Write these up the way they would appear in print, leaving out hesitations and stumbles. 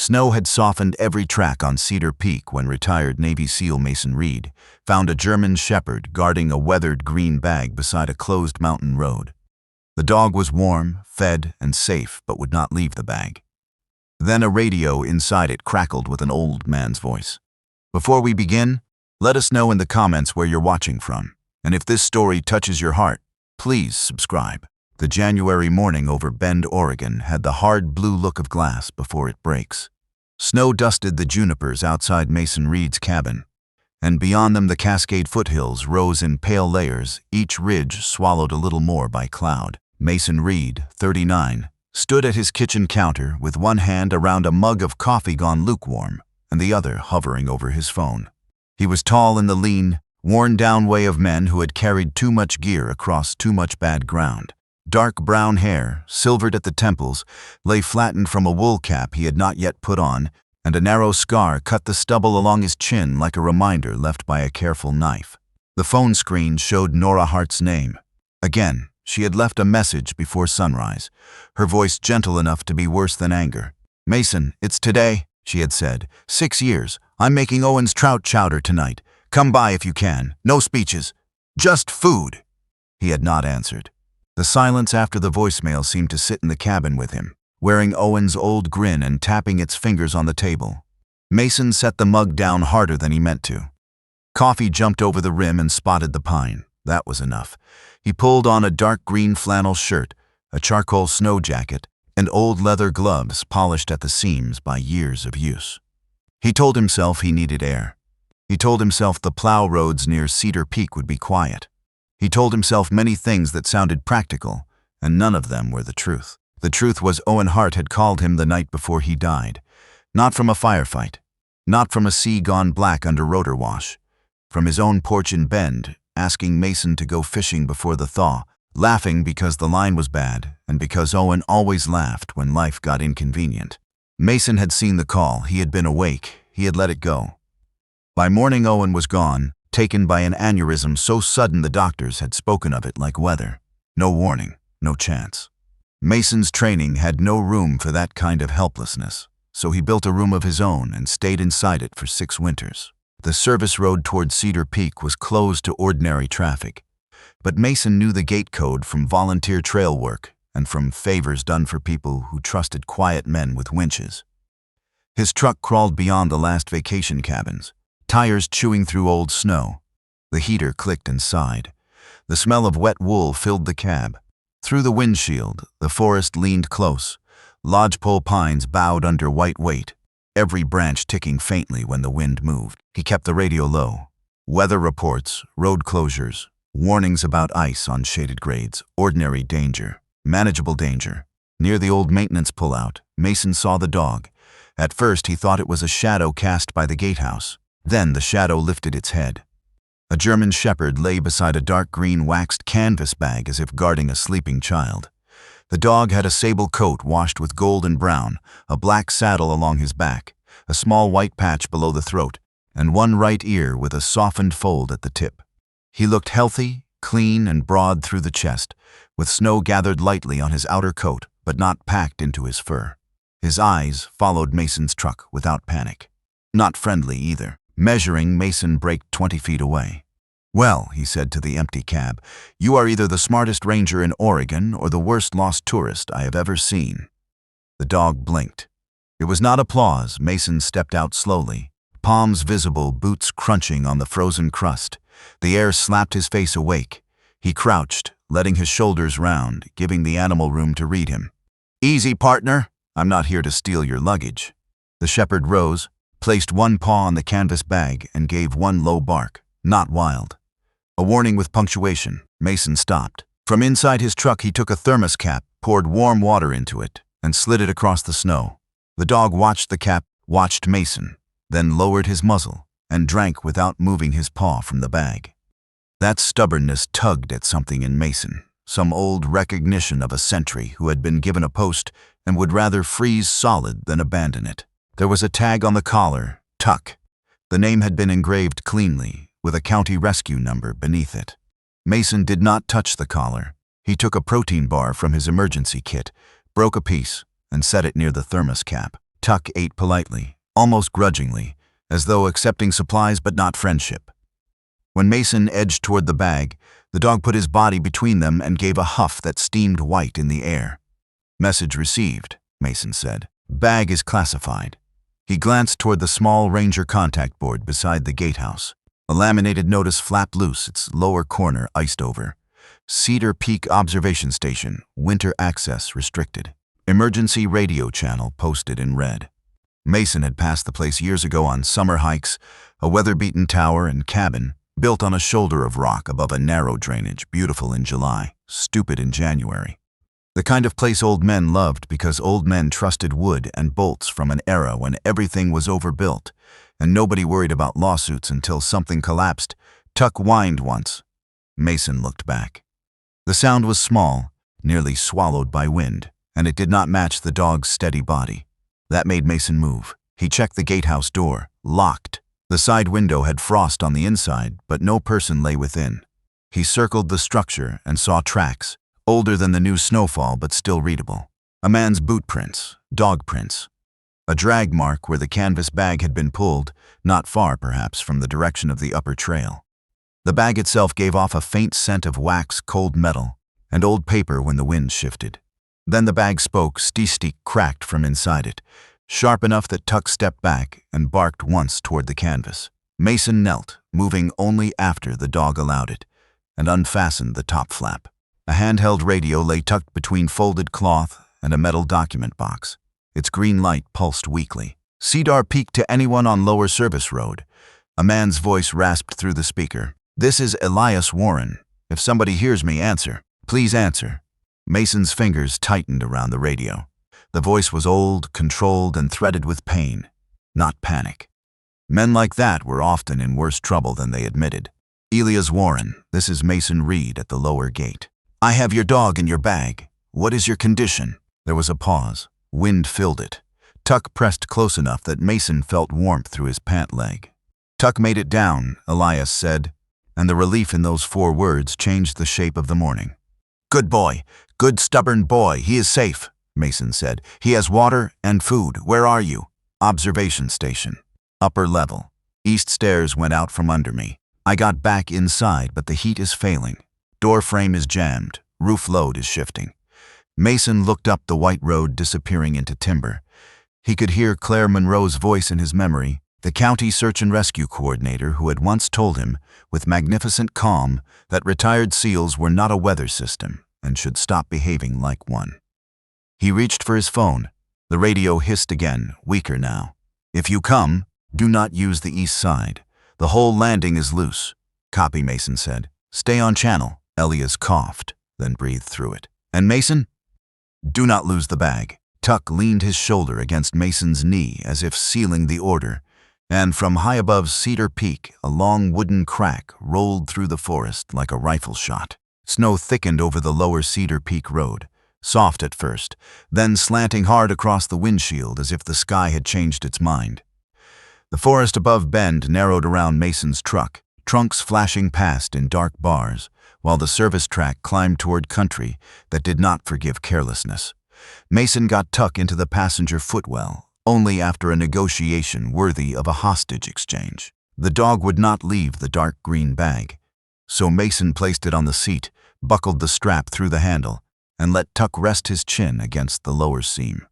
Snow had softened every track on Cedar Peak when retired Navy SEAL Mason Reed found a German shepherd guarding a weathered green bag beside a closed mountain road. The dog was warm, fed, and safe, but would not leave the bag. Then a radio inside it crackled with an old man's voice. Before we begin, let us know in the comments where you're watching from, and if this story touches your heart, please subscribe. The January morning over Bend, Oregon had the hard blue look of glass before it breaks. Snow dusted the junipers outside Mason Reed's cabin, and beyond them the Cascade foothills rose in pale layers, each ridge swallowed a little more by cloud. Mason Reed, 39, stood at his kitchen counter with one hand around a mug of coffee gone lukewarm and the other hovering over his phone. He was tall in the lean, worn-down way of men who had carried too much gear across too much bad ground. Dark brown hair, silvered at the temples, lay flattened from a wool cap he had not yet put on, and a narrow scar cut the stubble along his chin like a reminder left by a careful knife. The phone screen showed Nora Hart's name. Again, she had left a message before sunrise, her voice gentle enough to be worse than anger. "Mason, it's today," she had said. 6 years. I'm making Owen's trout chowder tonight. Come by if you can. No speeches. Just food." He had not answered. The silence after the voicemail seemed to sit in the cabin with him, wearing Owen's old grin and tapping its fingers on the table. Mason set the mug down harder than he meant to. Coffee jumped over the rim and spotted the pine. That was enough. He pulled on a dark green flannel shirt, a charcoal snow jacket, and old leather gloves polished at the seams by years of use. He told himself he needed air. He told himself the plow roads near Cedar Peak would be quiet. He told himself many things that sounded practical, and none of them were the truth. The truth was Owen Hart had called him the night before he died. Not from a firefight, not from a sea gone black under rotor wash. From his own porch in Bend, asking Mason to go fishing before the thaw, laughing because the line was bad, and because Owen always laughed when life got inconvenient. Mason had seen the call, he had been awake, he had let it go. By morning Owen was gone, taken by an aneurysm so sudden the doctors had spoken of it like weather. No warning, no chance. Mason's training had no room for that kind of helplessness, so he built a room of his own and stayed inside it for 6 winters. The service road toward Cedar Peak was closed to ordinary traffic, but Mason knew the gate code from volunteer trail work and from favors done for people who trusted quiet men with winches. His truck crawled beyond the last vacation cabins, tires chewing through old snow. The heater clicked and sighed. The smell of wet wool filled the cab. Through the windshield, the forest leaned close. Lodgepole pines bowed under white weight, every branch ticking faintly when the wind moved. He kept the radio low. Weather reports, road closures, warnings about ice on shaded grades, ordinary danger, manageable danger. Near the old maintenance pullout, Mason saw the dog. At first he thought it was a shadow cast by the gatehouse. Then the shadow lifted its head. A German shepherd lay beside a dark green waxed canvas bag as if guarding a sleeping child. The dog had a sable coat washed with gold and brown, a black saddle along his back, a small white patch below the throat, and one right ear with a softened fold at the tip. He looked healthy, clean, and broad through the chest, with snow gathered lightly on his outer coat but not packed into his fur. His eyes followed Mason's truck without panic. Not friendly either. Measuring, Mason braked 20 feet away. "Well," he said to the empty cab, "you are either the smartest ranger in Oregon or the worst lost tourist I have ever seen." The dog blinked. It was not applause. Mason stepped out slowly, palms visible, boots crunching on the frozen crust. The air slapped his face awake. He crouched, letting his shoulders round, giving the animal room to read him. "Easy, partner. I'm not here to steal your luggage." The shepherd rose, placed one paw on the canvas bag, and gave one low bark, not wild. A warning with punctuation. Mason stopped. From inside his truck he took a thermos cap, poured warm water into it, and slid it across the snow. The dog watched the cap, watched Mason, then lowered his muzzle, and drank without moving his paw from the bag. That stubbornness tugged at something in Mason, some old recognition of a sentry who had been given a post and would rather freeze solid than abandon it. There was a tag on the collar, Tuck. The name had been engraved cleanly, with a county rescue number beneath it. Mason did not touch the collar. He took a protein bar from his emergency kit, broke a piece, and set it near the thermos cap. Tuck ate politely, almost grudgingly, as though accepting supplies but not friendship. When Mason edged toward the bag, the dog put his body between them and gave a huff that steamed white in the air. "Message received," Mason said. "Bag is classified." He glanced toward the small ranger contact board beside the gatehouse. A laminated notice flapped loose, its lower corner iced over. "Cedar Peak Observation Station, winter access restricted." Emergency radio channel posted in red. Mason had passed the place years ago on summer hikes, a weather-beaten tower and cabin, built on a shoulder of rock above a narrow drainage, beautiful in July, stupid in January. The kind of place old men loved because old men trusted wood and bolts from an era when everything was overbuilt, and nobody worried about lawsuits until something collapsed. Tuck whined once. Mason looked back. The sound was small, nearly swallowed by wind, and it did not match the dog's steady body. That made Mason move. He checked the gatehouse door, locked. The side window had frost on the inside, but no person lay within. He circled the structure and saw tracks, older than the new snowfall but still readable. A man's boot prints, dog prints. A drag mark where the canvas bag had been pulled, not far perhaps from the direction of the upper trail. The bag itself gave off a faint scent of wax, cold metal, and old paper when the wind shifted. Then the bag spoke, steak cracked from inside it, sharp enough that Tuck stepped back and barked once toward the canvas. Mason knelt, moving only after the dog allowed it, and unfastened the top flap. A handheld radio lay tucked between folded cloth and a metal document box. Its green light pulsed weakly. "Cedar Peak to anyone on Lower Service Road." A man's voice rasped through the speaker. "This is Elias Warren. If somebody hears me, answer. Please answer." Mason's fingers tightened around the radio. The voice was old, controlled, and threaded with pain, not panic. Men like that were often in worse trouble than they admitted. "Elias Warren, this is Mason Reed at the lower gate. I have your dog in your bag. What is your condition?" There was a pause. Wind filled it. Tuck pressed close enough that Mason felt warmth through his pant leg. "Tuck made it down," Elias said, and the relief in those 4 words changed the shape of the morning. "Good boy. Good stubborn boy. He is safe," Mason said. "He has water and food. Where are you?" "Observation station. Upper level. East stairs went out from under me. I got back inside, but the heat is failing. Door frame is jammed. Roof load is shifting." Mason looked up the white road disappearing into timber. He could hear Claire Monroe's voice in his memory, the county search and rescue coordinator who had once told him, with magnificent calm, that retired SEALs were not a weather system and should stop behaving like one. He reached for his phone. The radio hissed again, weaker now. "If you come, do not use the east side. The whole landing is loose." "Copy," Mason said. "Stay on channel." Elias coughed, then breathed through it. "And Mason? Do not lose the bag." Tuck leaned his shoulder against Mason's knee as if sealing the order, and from high above Cedar Peak, a long wooden crack rolled through the forest like a rifle shot. Snow thickened over the lower Cedar Peak road, soft at first, then slanting hard across the windshield as if the sky had changed its mind. The forest above Bend narrowed around Mason's truck, trunks flashing past in dark bars, while the service track climbed toward country that did not forgive carelessness. Mason got Tuck into the passenger footwell, only after a negotiation worthy of a hostage exchange. The dog would not leave the dark green bag, so Mason placed it on the seat, buckled the strap through the handle, and let Tuck rest his chin against the lower seam.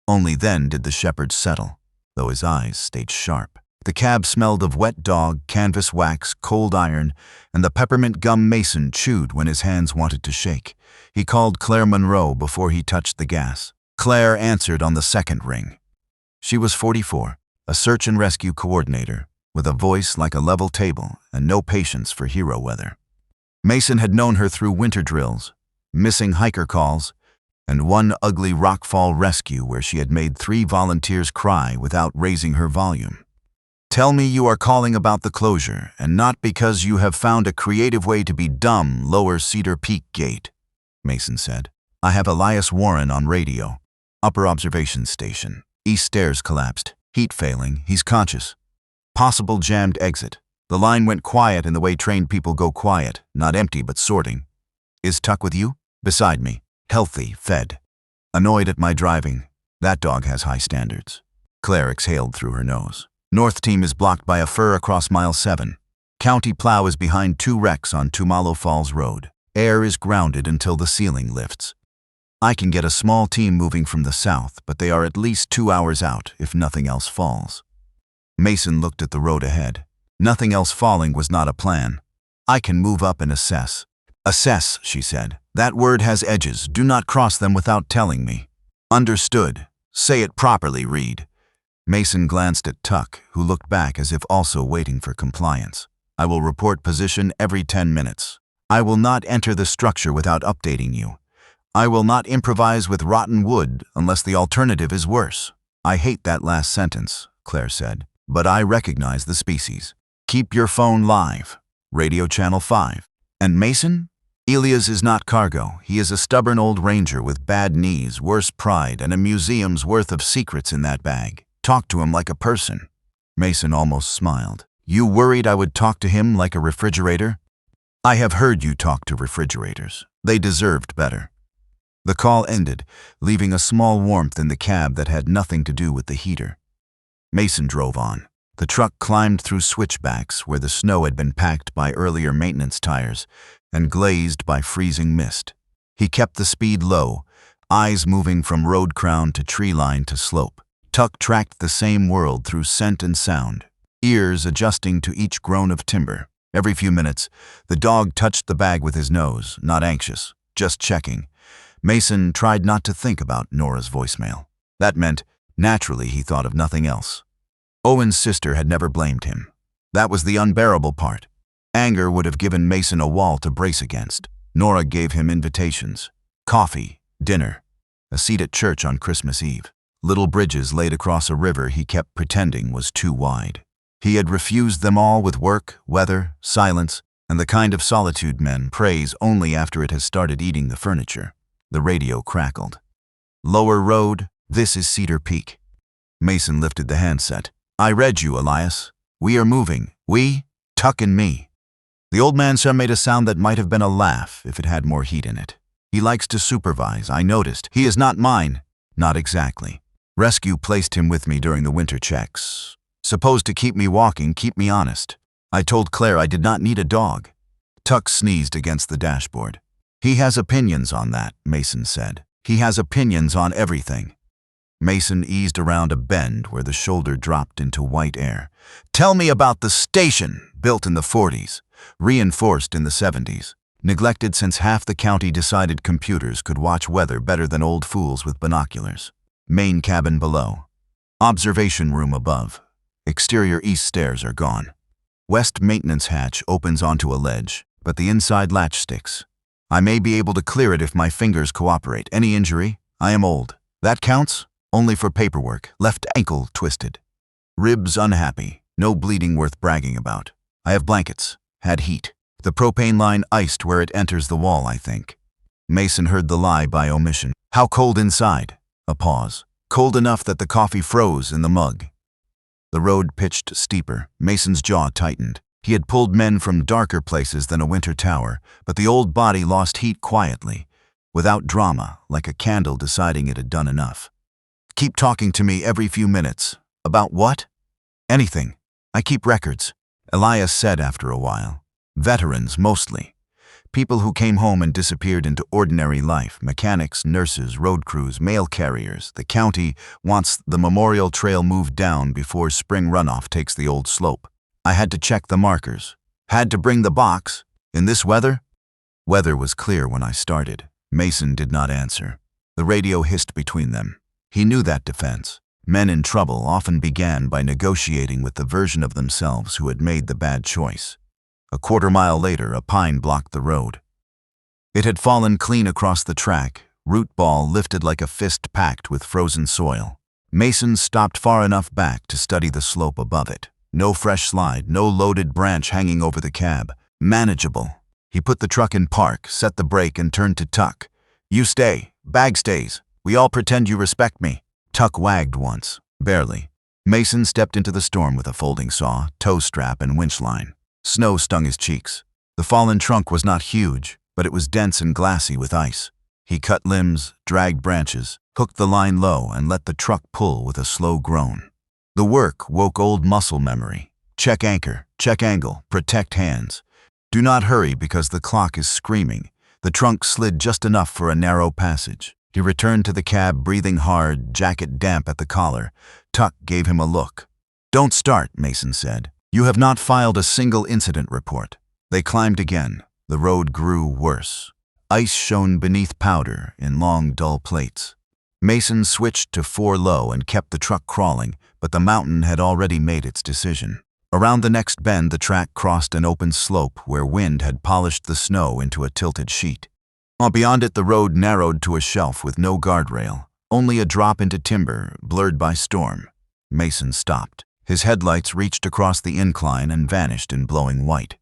Only then did the shepherd settle, though his eyes stayed sharp. The cab smelled of wet dog, canvas wax, cold iron, and the peppermint gum Mason chewed when his hands wanted to shake. He called Claire Monroe before he touched the gas. Claire answered on the second ring. She was 44, a search and rescue coordinator, with a voice like a level table and no patience for hero weather. Mason had known her through winter drills, missing hiker calls, and one ugly rockfall rescue where she had made 3 volunteers cry without raising her volume. "Tell me you are calling about the closure, and not because you have found a creative way to be dumb, Lower Cedar Peak Gate," Mason said. "I have Elias Warren on radio. Upper observation station. East stairs collapsed. Heat failing. He's conscious. Possible jammed exit. The line went quiet in the way trained people go quiet, not empty but sorting. Is Tuck with you?" "Beside me. Healthy, fed. Annoyed at my driving. That dog has high standards." Claire exhaled through her nose. North team is blocked by a fir across mile 7. County plow is behind 2 wrecks on Tumalo Falls Road. Air is grounded until the ceiling lifts. I can get a small team moving from the south, but they are at least 2 hours out if nothing else falls. Mason looked at the road ahead. Nothing else falling was not a plan. I can move up and assess. Assess, she said. That word has edges. Do not cross them without telling me. Understood. Say it properly, Reed. Mason glanced at Tuck, who looked back as if also waiting for compliance. I will report position every 10 minutes. I will not enter the structure without updating you. I will not improvise with rotten wood unless the alternative is worse. I hate that last sentence, Claire said, but I recognize the species. Keep your phone live. Radio Channel 5. And Mason? Elias is not cargo. He is a stubborn old ranger with bad knees, worse pride, and a museum's worth of secrets in that bag. Talk to him like a person. Mason almost smiled. You worried I would talk to him like a refrigerator? I have heard you talk to refrigerators. They deserved better. The call ended, leaving a small warmth in the cab that had nothing to do with the heater. Mason drove on. The truck climbed through switchbacks where the snow had been packed by earlier maintenance tires and glazed by freezing mist. He kept the speed low, eyes moving from road crown to tree line to slope. Tuck tracked the same world through scent and sound, ears adjusting to each groan of timber. Every few minutes, the dog touched the bag with his nose, not anxious, just checking. Mason tried not to think about Nora's voicemail. That meant, naturally, he thought of nothing else. Owen's sister had never blamed him. That was the unbearable part. Anger would have given Mason a wall to brace against. Nora gave him invitations. Coffee, dinner, a seat at church on Christmas Eve. Little bridges laid across a river he kept pretending was too wide. He had refused them all with work, weather, silence, and the kind of solitude men praise only after it has started eating the furniture. The radio crackled. Lower Road, this is Cedar Peak. Mason lifted the handset. I read you, Elias. We are moving. We, Tuck and me. The old man made a sound that might have been a laugh if it had more heat in it. He likes to supervise, I noticed. He is not mine. Not exactly. Rescue placed him with me during the winter checks. Supposed to keep me walking, keep me honest. I told Claire I did not need a dog. Tuck sneezed against the dashboard. He has opinions on that, Mason said. He has opinions on everything. Mason eased around a bend where the shoulder dropped into white air. Tell me about the station, built in the 40s, reinforced in the 70s, neglected since half the county decided computers could watch weather better than old fools with binoculars. Main cabin below. Observation room above. Exterior east stairs are gone. West maintenance hatch opens onto a ledge, but the inside latch sticks. I may be able to clear it if my fingers cooperate. Any injury? I am old. That counts? Only for paperwork. Left ankle twisted. Ribs unhappy. No bleeding worth bragging about. I have blankets. Had heat. The propane line iced where it enters the wall, I think. Mason heard the lie by omission. How cold inside? A pause. Cold enough that the coffee froze in the mug. The road pitched steeper. Mason's jaw tightened. He had pulled men from darker places than a winter tower, but the old body lost heat quietly, without drama, like a candle deciding it had done enough. Keep talking to me every few minutes. About what? Anything. I keep records, Elias said after a while. Veterans, mostly. People who came home and disappeared into ordinary life. Mechanics, nurses, road crews, mail carriers. The county wants the memorial trail moved down before spring runoff takes the old slope. I had to check the markers. Had to bring the box. In this weather? Weather was clear when I started. Mason did not answer. The radio hissed between them. He knew that defense. Men in trouble often began by negotiating with the version of themselves who had made the bad choice. A quarter-mile later, a pine blocked the road. It had fallen clean across the track, root ball lifted like a fist packed with frozen soil. Mason stopped far enough back to study the slope above it. No fresh slide, no loaded branch hanging over the cab. Manageable. He put the truck in park, set the brake, and turned to Tuck. You stay. Bag stays. We all pretend you respect me. Tuck wagged once. Barely. Mason stepped into the storm with a folding saw, tow strap, and winch line. Snow stung his cheeks. The fallen trunk was not huge, but it was dense and glassy with ice. He cut limbs, dragged branches, hooked the line low, and let the truck pull with a slow groan. The work woke old muscle memory. Check anchor, check angle, protect hands. Do not hurry because the clock is screaming. The trunk slid just enough for a narrow passage. He returned to the cab, breathing hard, jacket damp at the collar. Tuck gave him a look. "Don't start," Mason said. "You have not filed a single incident report." They climbed again. The road grew worse. Ice shone beneath powder in long, dull plates. Mason switched to 4 low and kept the truck crawling, but the mountain had already made its decision. Around the next bend, the track crossed an open slope where wind had polished the snow into a tilted sheet. Beyond it, the road narrowed to a shelf with no guardrail, only a drop into timber, blurred by storm. Mason stopped. His headlights reached across the incline and vanished in blowing white.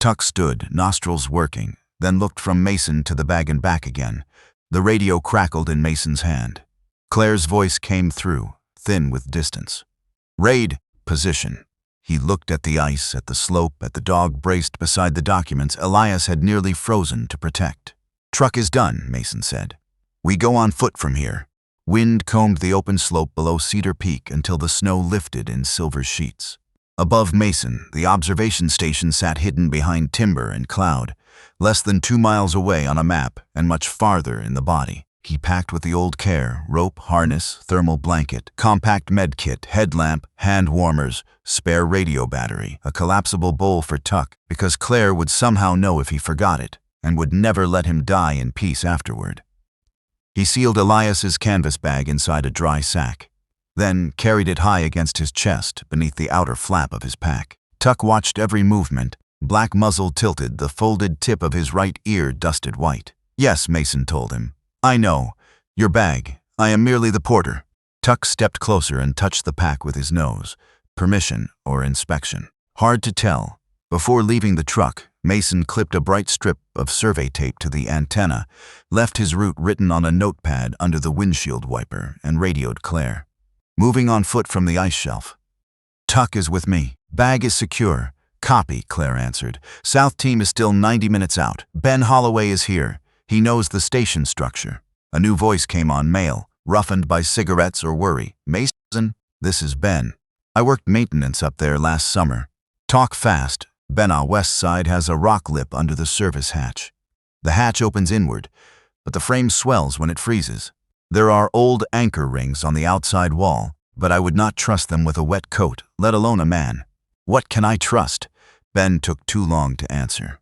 Tuck stood, nostrils working, then looked from Mason to the bag and back again. The radio crackled in Mason's hand. Claire's voice came through, thin with distance. "Raid, position." He looked at the ice, at the slope, at the dog braced beside the documents Elias had nearly frozen to protect. "Truck is done," Mason said. "We go on foot from here." Wind combed the open slope below Cedar Peak until the snow lifted in silver sheets. Above Mason, the observation station sat hidden behind timber and cloud, less than 2 miles away on a map and much farther in the body. He packed with the old care: rope, harness, thermal blanket, compact med kit, headlamp, hand warmers, spare radio battery, a collapsible bowl for Tuck, because Claire would somehow know if he forgot it, and would never let him die in peace afterward. He sealed Elias's canvas bag inside a dry sack, then carried it high against his chest beneath the outer flap of his pack. Tuck watched every movement, black muzzle tilted, the folded tip of his right ear dusted white. "Yes," Mason told him. "I know. Your bag. I am merely the porter." Tuck stepped closer and touched the pack with his nose. Permission or inspection? Hard to tell. Before leaving the truck, Mason clipped a bright strip of survey tape to the antenna, left his route written on a notepad under the windshield wiper, and radioed Claire. "Moving on foot from the ice shelf." "Tuck is with me. Bag is secure." "Copy," Claire answered. "South team is still 90 minutes out. Ben Holloway is here. He knows the station structure." A new voice came on, male, roughened by cigarettes or worry. "Mason, this is Ben. I worked maintenance up there last summer. Talk fast. Benna West Side has a rock lip under the service hatch. The hatch opens inward, but the frame swells when it freezes. There are old anchor rings on the outside wall, but I would not trust them with a wet coat, let alone a man." "What can I trust?" Ben took too long to answer.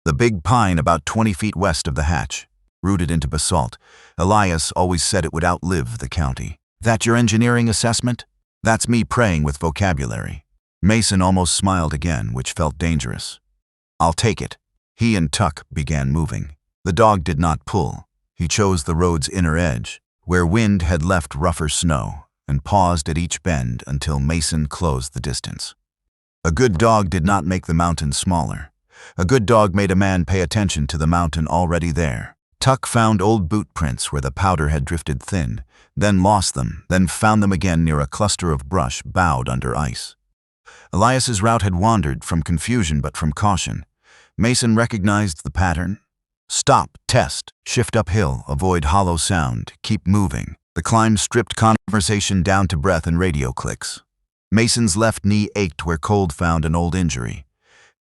"The big pine about 20 feet west of the hatch, rooted into basalt. Elias always said it would outlive the county." "That your engineering assessment?" "That's me praying with vocabulary." Mason almost smiled again, which felt dangerous. "I'll take it." He and Tuck began moving. The dog did not pull. He chose the road's inner edge, where wind had left rougher snow, and paused at each bend until Mason closed the distance. A good dog did not make the mountain smaller. A good dog made a man pay attention to the mountain already there. Tuck found old boot prints where the powder had drifted thin, then lost them, then found them again near a cluster of brush bowed under ice. Elias's route had wandered from confusion but from caution. Mason recognized the pattern. Stop, test, shift uphill, avoid hollow sound, keep moving. The climb stripped conversation down to breath and radio clicks. Mason's left knee ached where cold found an old injury.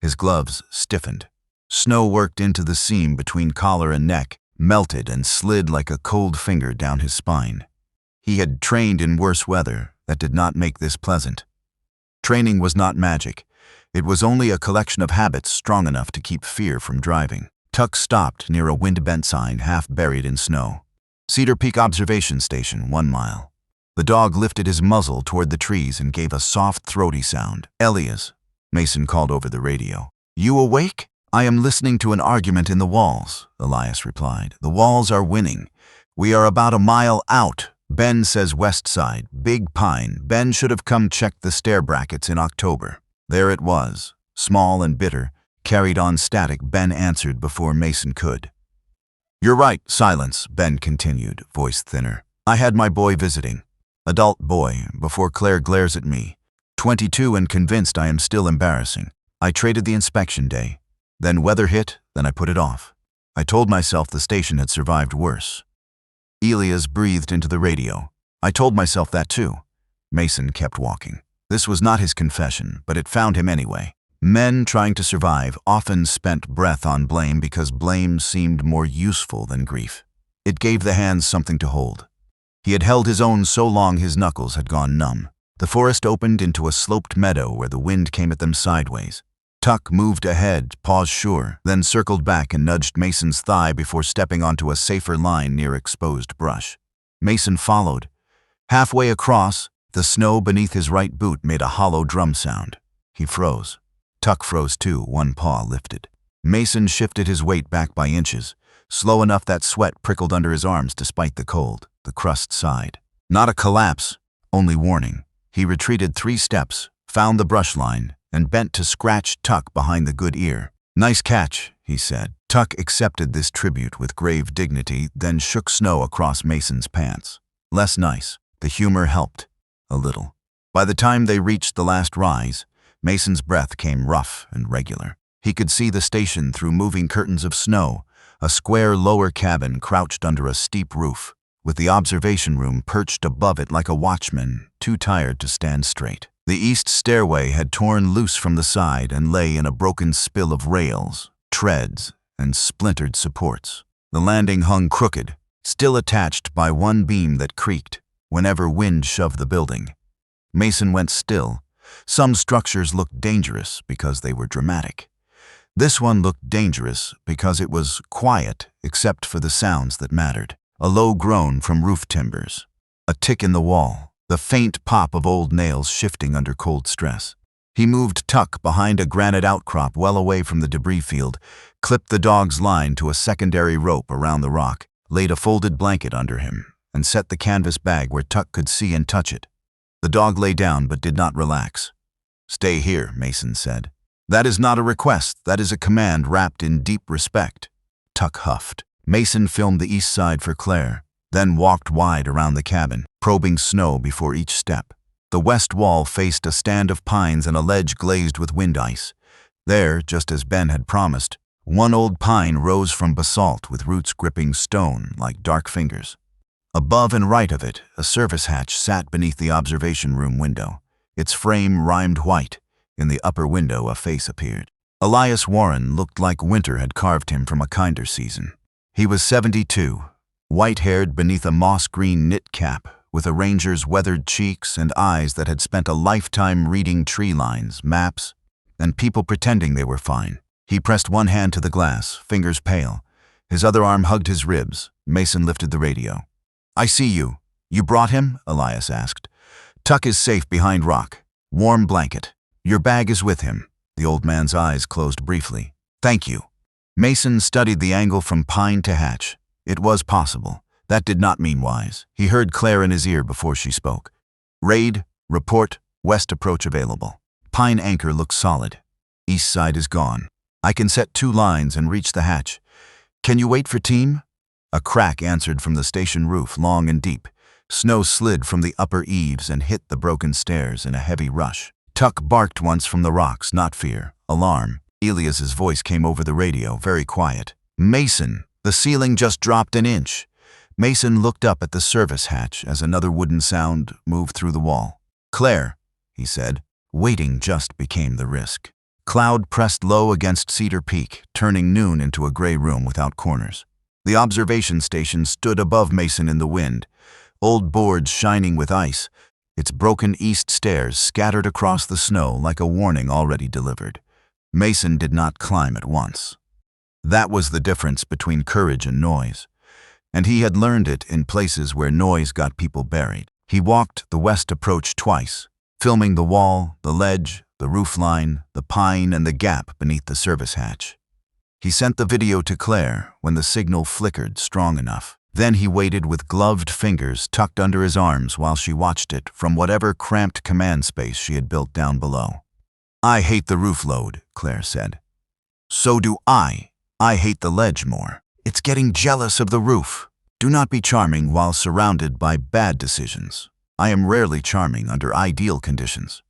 His gloves stiffened. Snow worked into the seam between collar and neck, melted and slid like a cold finger down his spine. He had trained in worse weather that did not make this pleasant. Training was not magic. It was only a collection of habits strong enough to keep fear from driving. Tuck stopped near a wind-bent sign half buried in snow. Cedar Peak Observation Station, 1 mile. The dog lifted his muzzle toward the trees and gave a soft, throaty sound. "Elias," Mason called over the radio. "You awake?" "I am listening to an argument in the walls," Elias replied. "The walls are winning. We are about a mile out. Ben says west side, big pine. Ben should have come check the stair brackets in October." There it was, small and bitter, carried on static. Ben answered before Mason could. "You're right." Silence. Ben continued, voice thinner. "I had my boy visiting. Adult boy, before Claire glares at me. 22 and convinced I am still embarrassing. I traded the inspection day. Then weather hit, then I put it off. I told myself the station had survived worse. Elias breathed into the radio. I told myself that too. Mason kept walking. This was not his confession, but it found him anyway. Men trying to survive often spent breath on blame because blame seemed more useful than grief. It gave the hands something to hold. He had held his own so long his knuckles had gone numb. The forest opened into a sloped meadow where the wind came at them sideways. Tuck moved ahead, paused sure, then circled back and nudged Mason's thigh before stepping onto a safer line near exposed brush. Mason followed. Halfway across, the snow beneath his right boot made a hollow drum sound. He froze. Tuck froze too, one paw lifted. Mason shifted his weight back by inches, slow enough that sweat prickled under his arms despite the cold. The crust sighed. Not a collapse, only warning. He retreated 3 steps, found the brush line, and bent to scratch Tuck behind the good ear. "Nice catch," he said. Tuck accepted this tribute with grave dignity, then shook snow across Mason's pants. Less nice. The humor helped. A little. By the time they reached the last rise, Mason's breath came rough and regular. He could see the station through moving curtains of snow, a square lower cabin crouched under a steep roof, with the observation room perched above it like a watchman, too tired to stand straight. The east stairway had torn loose from the side and lay in a broken spill of rails, treads, and splintered supports. The landing hung crooked, still attached by one beam that creaked whenever wind shoved the building. Mason went still. Some structures looked dangerous because they were dramatic. This one looked dangerous because it was quiet except for the sounds that mattered. A low groan from roof timbers, a tick in the wall, the faint pop of old nails shifting under cold stress. He moved Tuck behind a granite outcrop well away from the debris field, clipped the dog's line to a secondary rope around the rock, laid a folded blanket under him, and set the canvas bag where Tuck could see and touch it. The dog lay down but did not relax. "Stay here," Mason said. "That is not a request, that is a command wrapped in deep respect." Tuck huffed. Mason filmed the east side for Claire, then walked wide around the cabin, probing snow before each step. The west wall faced a stand of pines and a ledge glazed with wind ice. There, just as Ben had promised, one old pine rose from basalt with roots gripping stone like dark fingers. Above and right of it, a service hatch sat beneath the observation room window. Its frame rhymed white. In the upper window, a face appeared. Elias Warren looked like winter had carved him from a kinder season. He was 72, white-haired beneath a moss-green knit cap, with a ranger's weathered cheeks and eyes that had spent a lifetime reading tree lines, maps, and people pretending they were fine. He pressed one hand to the glass, fingers pale. His other arm hugged his ribs. Mason lifted the radio. "I see you. You brought him?" Elias asked. "Tuck is safe behind rock. Warm blanket. Your bag is with him." The old man's eyes closed briefly. "Thank you." Mason studied the angle from pine to hatch. It was possible. That did not mean wise. He heard Claire in his ear before she spoke. "Raid, report, west approach available. Pine anchor looks solid. East side is gone. I can set 2 lines and reach the hatch. Can you wait for team?" A crack answered from the station roof, long and deep. Snow slid from the upper eaves and hit the broken stairs in a heavy rush. Tuck barked once from the rocks, not fear, alarm. Elias's voice came over the radio, very quiet. "Mason, the ceiling just dropped an inch." Mason looked up at the service hatch as another wooden sound moved through the wall. "Claire," he said. Waiting just became the risk. Cloud pressed low against Cedar Peak, turning noon into a gray room without corners. The observation station stood above Mason in the wind, old boards shining with ice, its broken east stairs scattered across the snow like a warning already delivered. Mason did not climb at once. That was the difference between courage and noise, and he had learned it in places where noise got people buried. He walked the west approach twice, filming the wall, the ledge, the roofline, the pine, and the gap beneath the service hatch. He sent the video to Claire when the signal flickered strong enough. Then he waited with gloved fingers tucked under his arms while she watched it from whatever cramped command space she had built down below. "I hate the roof load," Claire said. "So do I. I hate the ledge more. It's getting jealous of the roof. Do not be charming while surrounded by bad decisions. I am rarely charming under ideal conditions."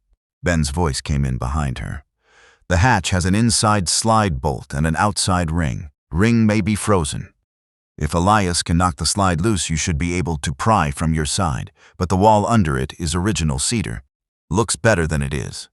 Ben's voice came in behind her. "The hatch has an inside slide bolt and an outside ring. Ring may be frozen. If Elias can knock the slide loose, you should be able to pry from your side, but the wall under it is original cedar. Looks better than it is.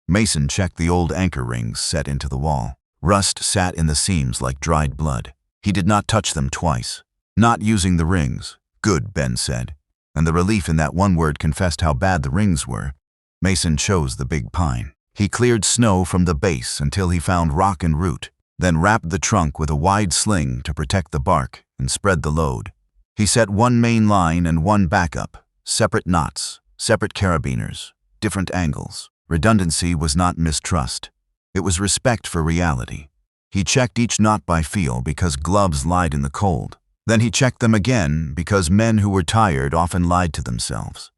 Mason checked the old anchor rings set into the wall. Rust sat in the seams like dried blood. He did not touch them twice. Not using the rings. Good, Ben said. And the relief in that one word confessed how bad the rings were. Mason chose the big pine. He cleared snow from the base until he found rock and root, then wrapped the trunk with a wide sling to protect the bark and spread the load. He set one main line and one backup, separate knots, separate carabiners, different angles. Redundancy was not mistrust. It was respect for reality. He checked each knot by feel because gloves lied in the cold. Then he checked them again because men who were tired often lied to themselves.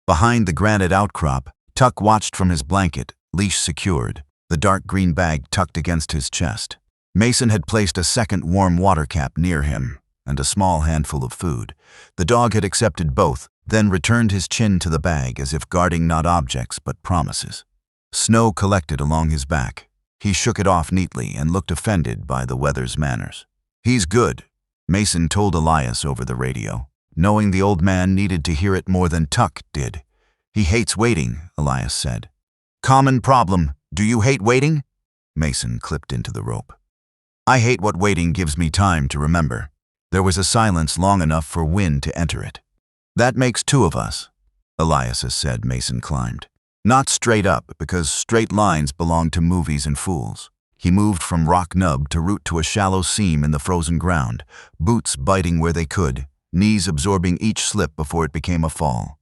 Behind the granite outcrop, Tuck watched from his blanket, leash secured, the dark green bag tucked against his chest. Mason had placed a second warm water cap near him and a small handful of food. The dog had accepted both, then returned his chin to the bag as if guarding not objects but promises. Snow collected along his back. He shook it off neatly and looked offended by the weather's manners. "He's good," Mason told Elias over the radio, knowing the old man needed to hear it more than Tuck did. "He hates waiting," Elias said. "Common problem. Do you hate waiting?" Mason clipped into the rope. "I hate what waiting gives me time to remember." There was a silence long enough for wind to enter it. "That makes two of us," Elias said. Mason climbed. Not straight up, because straight lines belong to movies and fools. He moved from rock nub to root to a shallow seam in the frozen ground, boots biting where they could, knees absorbing each slip before it became a fall.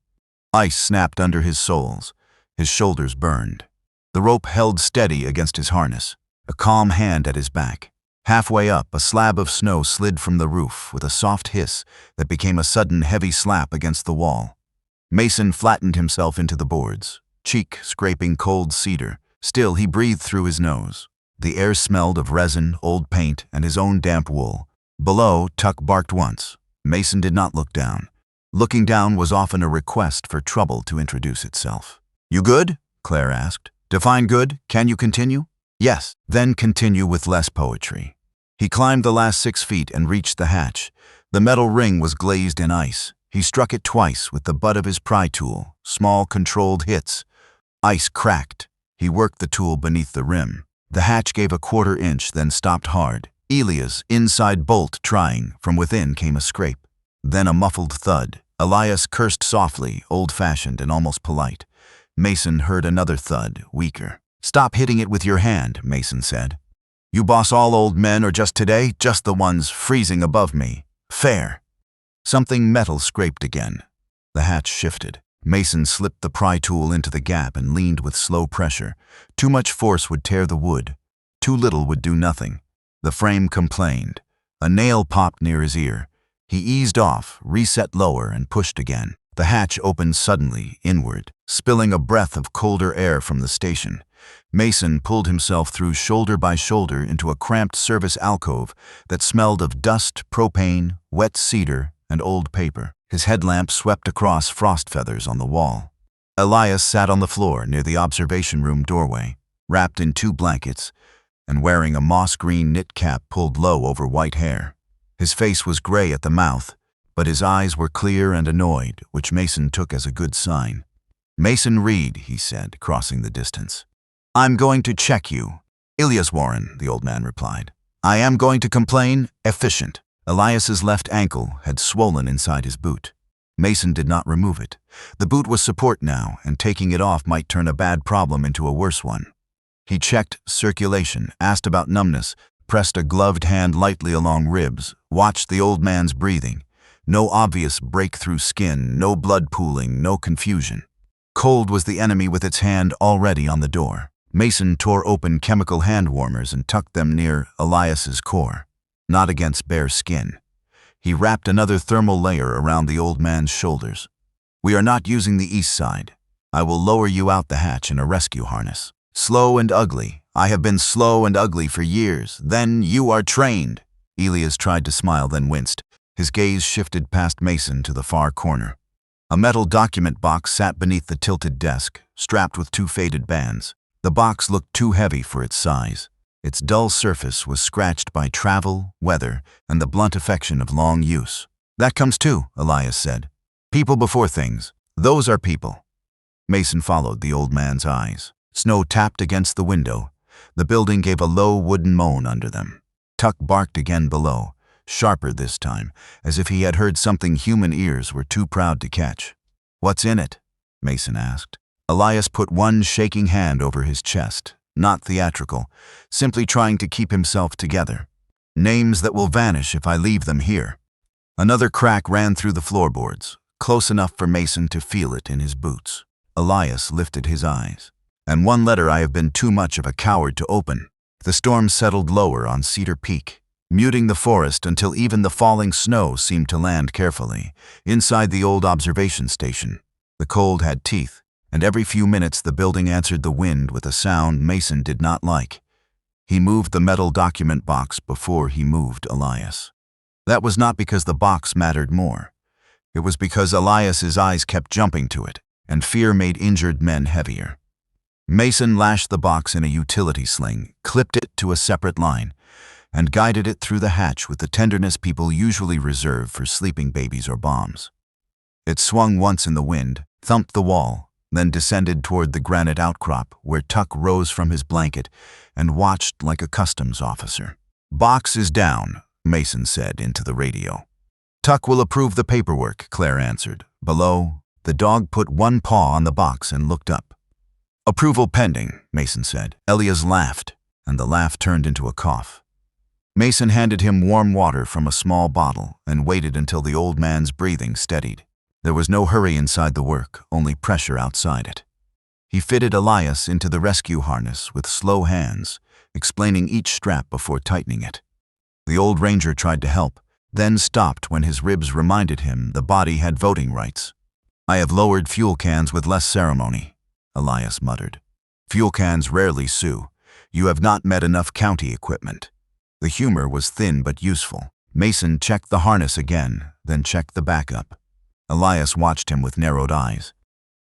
Ice snapped under his soles. His shoulders burned. The rope held steady against his harness, a calm hand at his back. Halfway up, a slab of snow slid from the roof with a soft hiss that became a sudden heavy slap against the wall. Mason flattened himself into the boards, cheek scraping cold cedar. Still, he breathed through his nose. The air smelled of resin, old paint, and his own damp wool. Below, Tuck barked once. Mason did not look down. Looking down was often a request for trouble to introduce itself. "You good?" Claire asked. "Define good. Can you continue?" "Yes." "Then continue with less poetry." He climbed the last 6 feet and reached the hatch. The metal ring was glazed in ice. He struck it twice with the butt of his pry tool, small controlled hits. Ice cracked. He worked the tool beneath the rim. The hatch gave a 1/4 inch, then stopped hard. Elias' inside bolt trying. From within came a scrape. Then a muffled thud. Elias cursed softly, old-fashioned and almost polite. Mason heard another thud, weaker. "Stop hitting it with your hand," Mason said. "You boss all old men or just today? Just the ones freezing above me. Fair." Something metal scraped again. The hatch shifted. Mason slipped the pry tool into the gap and leaned with slow pressure. Too much force would tear the wood. Too little would do nothing. The frame complained. A nail popped near his ear. He eased off, reset lower, and pushed again. The hatch opened suddenly, inward, spilling a breath of colder air from the station. Mason pulled himself through shoulder by shoulder into a cramped service alcove that smelled of dust, propane, wet cedar, and old paper. His headlamp swept across frost feathers on the wall. Elias sat on the floor near the observation room doorway, wrapped in 2 blankets, and wearing a moss-green knit cap pulled low over white hair. His face was gray at the mouth, but his eyes were clear and annoyed, which Mason took as a good sign. "Mason Reed," he said, crossing the distance. "I'm going to check you." "Elias Warren," the old man replied. "I am going to complain. Efficient." Elias's left ankle had swollen inside his boot. Mason did not remove it. The boot was support now, and taking it off might turn a bad problem into a worse one. He checked circulation, asked about numbness, pressed a gloved hand lightly along ribs, watched the old man's breathing. No obvious break through skin, no blood pooling, no confusion. Cold was the enemy with its hand already on the door. Mason tore open chemical hand warmers and tucked them near Elias's core, not against bare skin. He wrapped another thermal layer around the old man's shoulders. "We are not using the east side. I will lower you out the hatch in a rescue harness. Slow and ugly. I have been slow and ugly for years. Then you are trained." Elias tried to smile, then winced. His gaze shifted past Mason to the far corner. A metal document box sat beneath the tilted desk, strapped with 2 faded bands. The box looked too heavy for its size. Its dull surface was scratched by travel, weather, and the blunt affection of long use. "That comes too," Elias said. "People before things. Those are people." Mason followed the old man's eyes. Snow tapped against the window. The building gave a low wooden moan under them. Tuck barked again below, sharper this time, as if he had heard something human ears were too proud to catch. "What's in it?" Mason asked. Elias put one shaking hand over his chest, not theatrical, simply trying to keep himself together. "Names that will vanish if I leave them here." Another crack ran through the floorboards, close enough for Mason to feel it in his boots. Elias lifted his eyes. "And one letter I have been too much of a coward to open." The storm settled lower on Cedar Peak, muting the forest until even the falling snow seemed to land carefully, inside the old observation station. The cold had teeth, and every few minutes the building answered the wind with a sound Mason did not like. He moved the metal document box before he moved Elias. That was not because the box mattered more. It was because Elias's eyes kept jumping to it, and fear made injured men heavier. Mason lashed the box in a utility sling, clipped it to a separate line, and guided it through the hatch with the tenderness people usually reserve for sleeping babies or bombs. It swung once in the wind, thumped the wall, then descended toward the granite outcrop where Tuck rose from his blanket and watched like a customs officer. "Box is down," Mason said into the radio. "Tuck will approve the paperwork," Claire answered. Below, the dog put one paw on the box and looked up. "Approval pending," Mason said. Elias laughed, and the laugh turned into a cough. Mason handed him warm water from a small bottle and waited until the old man's breathing steadied. There was no hurry inside the work, only pressure outside it. He fitted Elias into the rescue harness with slow hands, explaining each strap before tightening it. The old ranger tried to help, then stopped when his ribs reminded him the body had voting rights. "I have lowered fuel cans with less ceremony," Elias muttered. "Fuel cans rarely sue. You have not met enough county equipment." The humor was thin but useful. Mason checked the harness again, then checked the backup. Elias watched him with narrowed eyes.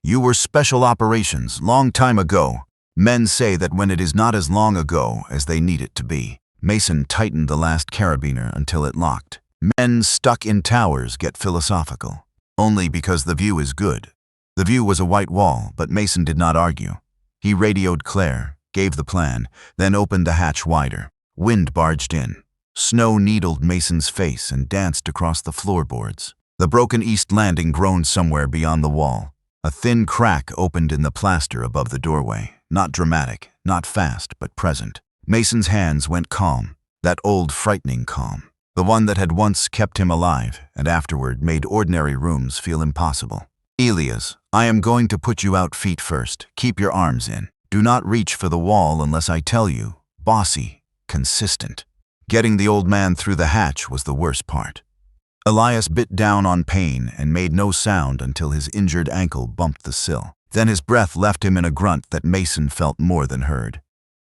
"You were special operations, long time ago. Men say that when it is not as long ago as they need it to be." Mason tightened the last carabiner until it locked. "Men stuck in towers get philosophical. Only because the view is good." The view was a white wall, but Mason did not argue. He radioed Claire, gave the plan, then opened the hatch wider. Wind barged in. Snow needled Mason's face and danced across the floorboards. The broken east landing groaned somewhere beyond the wall. A thin crack opened in the plaster above the doorway. Not dramatic, not fast, but present. Mason's hands went calm, that old frightening calm. The one that had once kept him alive and afterward made ordinary rooms feel impossible. "Elias, I am going to put you out feet first. Keep your arms in. Do not reach for the wall unless I tell you. Bossy, consistent." Getting the old man through the hatch was the worst part. Elias bit down on pain and made no sound until his injured ankle bumped the sill. Then his breath left him in a grunt that Mason felt more than heard.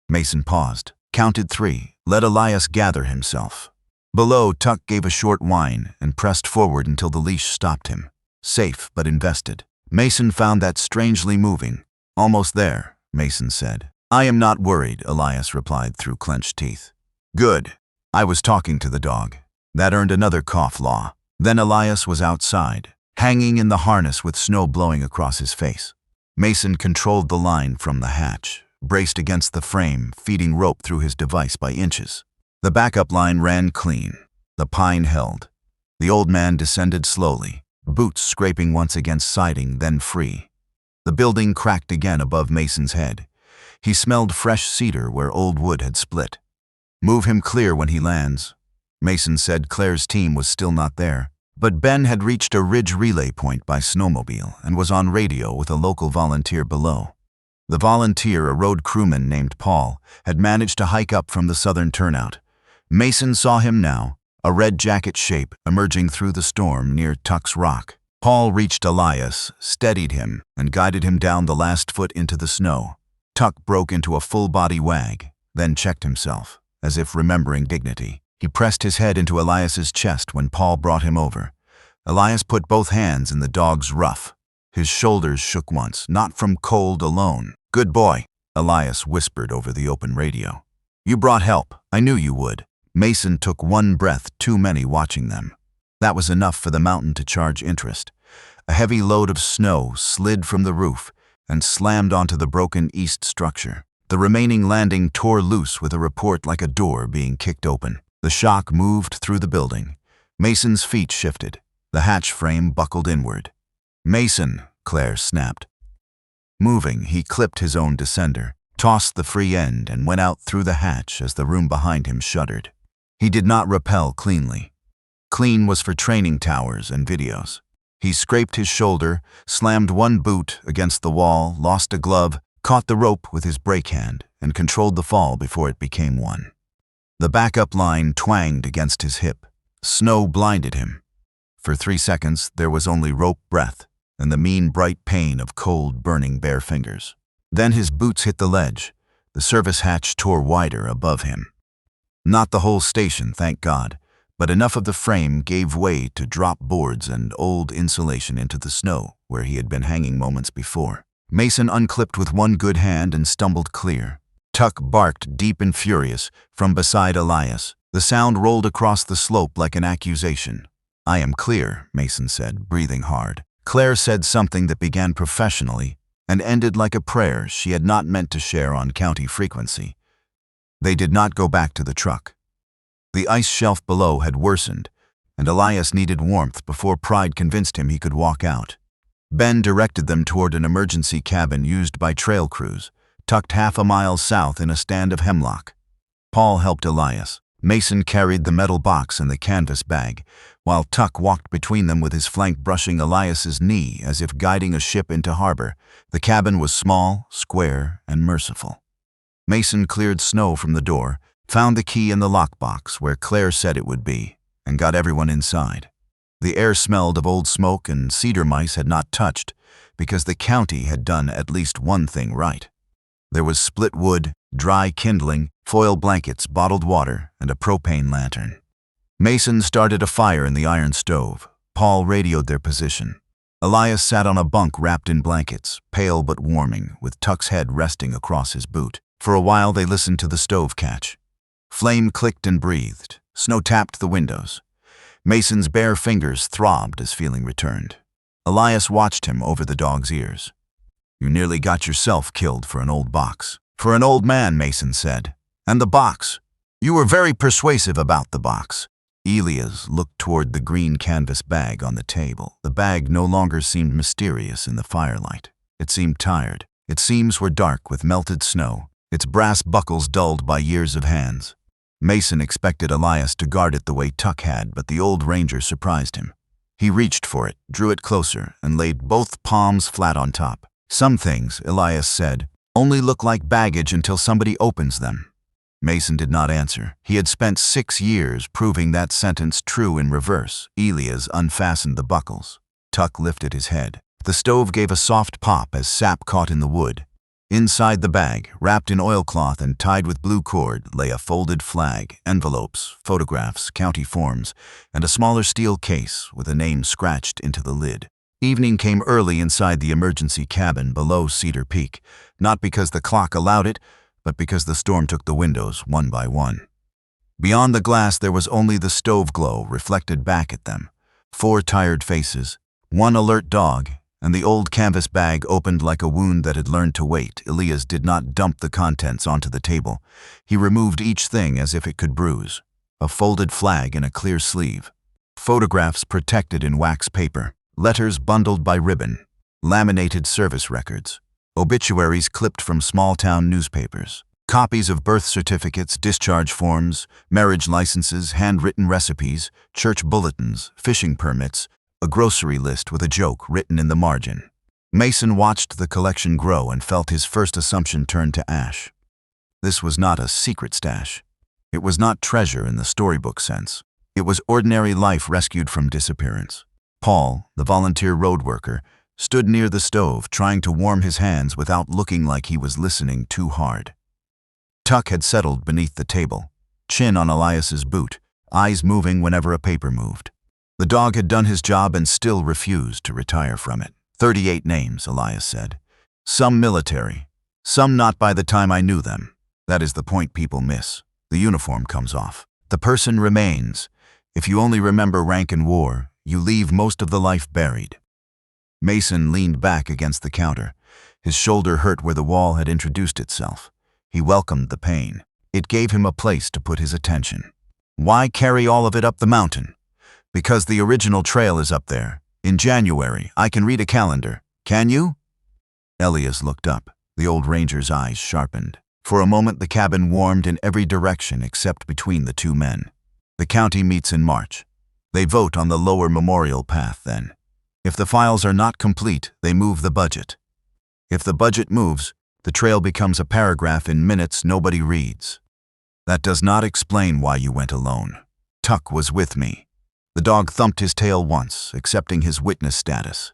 Mason paused, counted 3, let Elias gather himself. Below, Tuck gave a short whine and pressed forward until the leash stopped him. Safe but invested. Mason found that strangely moving. "Almost there," Mason said. "I am not worried," Elias replied through clenched teeth. "Good. I was talking to the dog." That earned another cough law. Then Elias was outside, hanging in the harness with snow blowing across his face. Mason controlled the line from the hatch, braced against the frame, feeding rope through his device by inches. The backup line ran clean. The pine held. The old man descended slowly, boots scraping once against siding, then free. The building cracked again above Mason's head. He smelled fresh cedar where old wood had split. "Move him clear when he lands." Mason said Claire's team was still not there, but Ben had reached a ridge relay point by snowmobile and was on radio with a local volunteer below. The volunteer, a road crewman named Paul, had managed to hike up from the southern turnout. Mason saw him now, a red jacket shape emerging through the storm near Tuck's Rock. Paul reached Elias, steadied him, and guided him down the last foot into the snow. Tuck broke into a full-body wag, then checked himself, as if remembering dignity. He pressed his head into Elias's chest when Paul brought him over. Elias put both hands in the dog's ruff. His shoulders shook once, not from cold alone. "Good boy," Elias whispered over the open radio. You brought help. I knew you would. Mason took one breath too many watching them. That was enough for the mountain to charge interest. A heavy load of snow slid from the roof and slammed onto the broken east structure. The remaining landing tore loose with a report like a door being kicked open. The shock moved through the building. Mason's feet shifted. The hatch frame buckled inward. "Mason," Claire snapped. Moving, he clipped his own descender, tossed the free end, and went out through the hatch as the room behind him shuddered. He did not rappel cleanly. Clean was for training towers and videos. He scraped his shoulder, slammed one boot against the wall, lost a glove, caught the rope with his brake hand, and controlled the fall before it became one. The backup line twanged against his hip. Snow blinded him. For 3 seconds, there was only rope breath and the mean bright pain of cold, burning bare fingers. Then his boots hit the ledge. The service hatch tore wider above him. Not the whole station, thank God, but enough of the frame gave way to drop boards and old insulation into the snow where he had been hanging moments before. Mason unclipped with one good hand and stumbled clear. Tuck barked deep and furious from beside Elias. The sound rolled across the slope like an accusation. "I am clear," Mason said, breathing hard. Claire said something that began professionally and ended like a prayer she had not meant to share on county frequency. They did not go back to the truck. The ice shelf below had worsened, and Elias needed warmth before pride convinced him he could walk out. Ben directed them toward an emergency cabin used by trail crews, tucked half a mile south in a stand of hemlock. Paul helped Elias. Mason carried the metal box and the canvas bag, while Tuck walked between them with his flank brushing Elias's knee as if guiding a ship into harbor. The cabin was small, square, and merciful. Mason cleared snow from the door, found the key in the lockbox where Claire said it would be, and got everyone inside. The air smelled of old smoke and cedar mice had not touched, because the county had done at least one thing right. There was split wood, dry kindling, foil blankets, bottled water, and a propane lantern. Mason started a fire in the iron stove. Paul radioed their position. Elias sat on a bunk wrapped in blankets, pale but warming, with Tuck's head resting across his boot. For a while they listened to the stove catch. Flame clicked and breathed. Snow tapped the windows. Mason's bare fingers throbbed as feeling returned. Elias watched him over the dog's ears. "You nearly got yourself killed for an old box." "For an old man," Mason said. "And the box. You were very persuasive about the box." Elias looked toward the green canvas bag on the table. The bag no longer seemed mysterious in the firelight. It seemed tired. Its seams were dark with melted snow, its brass buckles dulled by years of hands. Mason expected Elias to guard it the way Tuck had, but the old ranger surprised him. He reached for it, drew it closer, and laid both palms flat on top. "Some things," Elias said, "only look like baggage until somebody opens them." Mason did not answer. He had spent 6 years proving that sentence true in reverse. Elias unfastened the buckles. Tuck lifted his head. The stove gave a soft pop as sap caught in the wood. Inside the bag, wrapped in oilcloth and tied with blue cord, lay a folded flag, envelopes, photographs, county forms, and a smaller steel case with a name scratched into the lid. Evening came early inside the emergency cabin below Cedar Peak, not because the clock allowed it, but because the storm took the windows one by one. Beyond the glass there was only the stove glow reflected back at them. 4 tired faces, 1 alert dog, and the old canvas bag opened like a wound that had learned to wait. Elias did not dump the contents onto the table. He removed each thing as if it could bruise. A folded flag in a clear sleeve. Photographs protected in wax paper. Letters bundled by ribbon. Laminated service records. Obituaries clipped from small-town newspapers. Copies of birth certificates, discharge forms, marriage licenses, handwritten recipes, church bulletins, fishing permits, a grocery list with a joke written in the margin. Mason watched the collection grow and felt his first assumption turn to ash. This was not a secret stash. It was not treasure in the storybook sense. It was ordinary life rescued from disappearance. Paul, the volunteer road worker, stood near the stove trying to warm his hands without looking like he was listening too hard. Tuck had settled beneath the table, chin on Elias's boot, eyes moving whenever a paper moved. The dog had done his job and still refused to retire from it. 38 names, Elias said. Some military, some not by the time I knew them. That is the point people miss. The uniform comes off. The person remains. If you only remember rank and war, you leave most of the life buried. Mason leaned back against the counter. His shoulder hurt where the wall had introduced itself. He welcomed the pain. It gave him a place to put his attention. Why carry all of it up the mountain? Because the original trail is up there. In January, I can read a calendar. Can you? Elias looked up. The old ranger's eyes sharpened. For a moment, the cabin warmed in every direction except between the two men. The county meets in March. They vote on the lower memorial path then. If the files are not complete, they move the budget. If the budget moves, the trail becomes a paragraph in minutes nobody reads. That does not explain why you went alone. Tuck was with me. The dog thumped his tail once, accepting his witness status.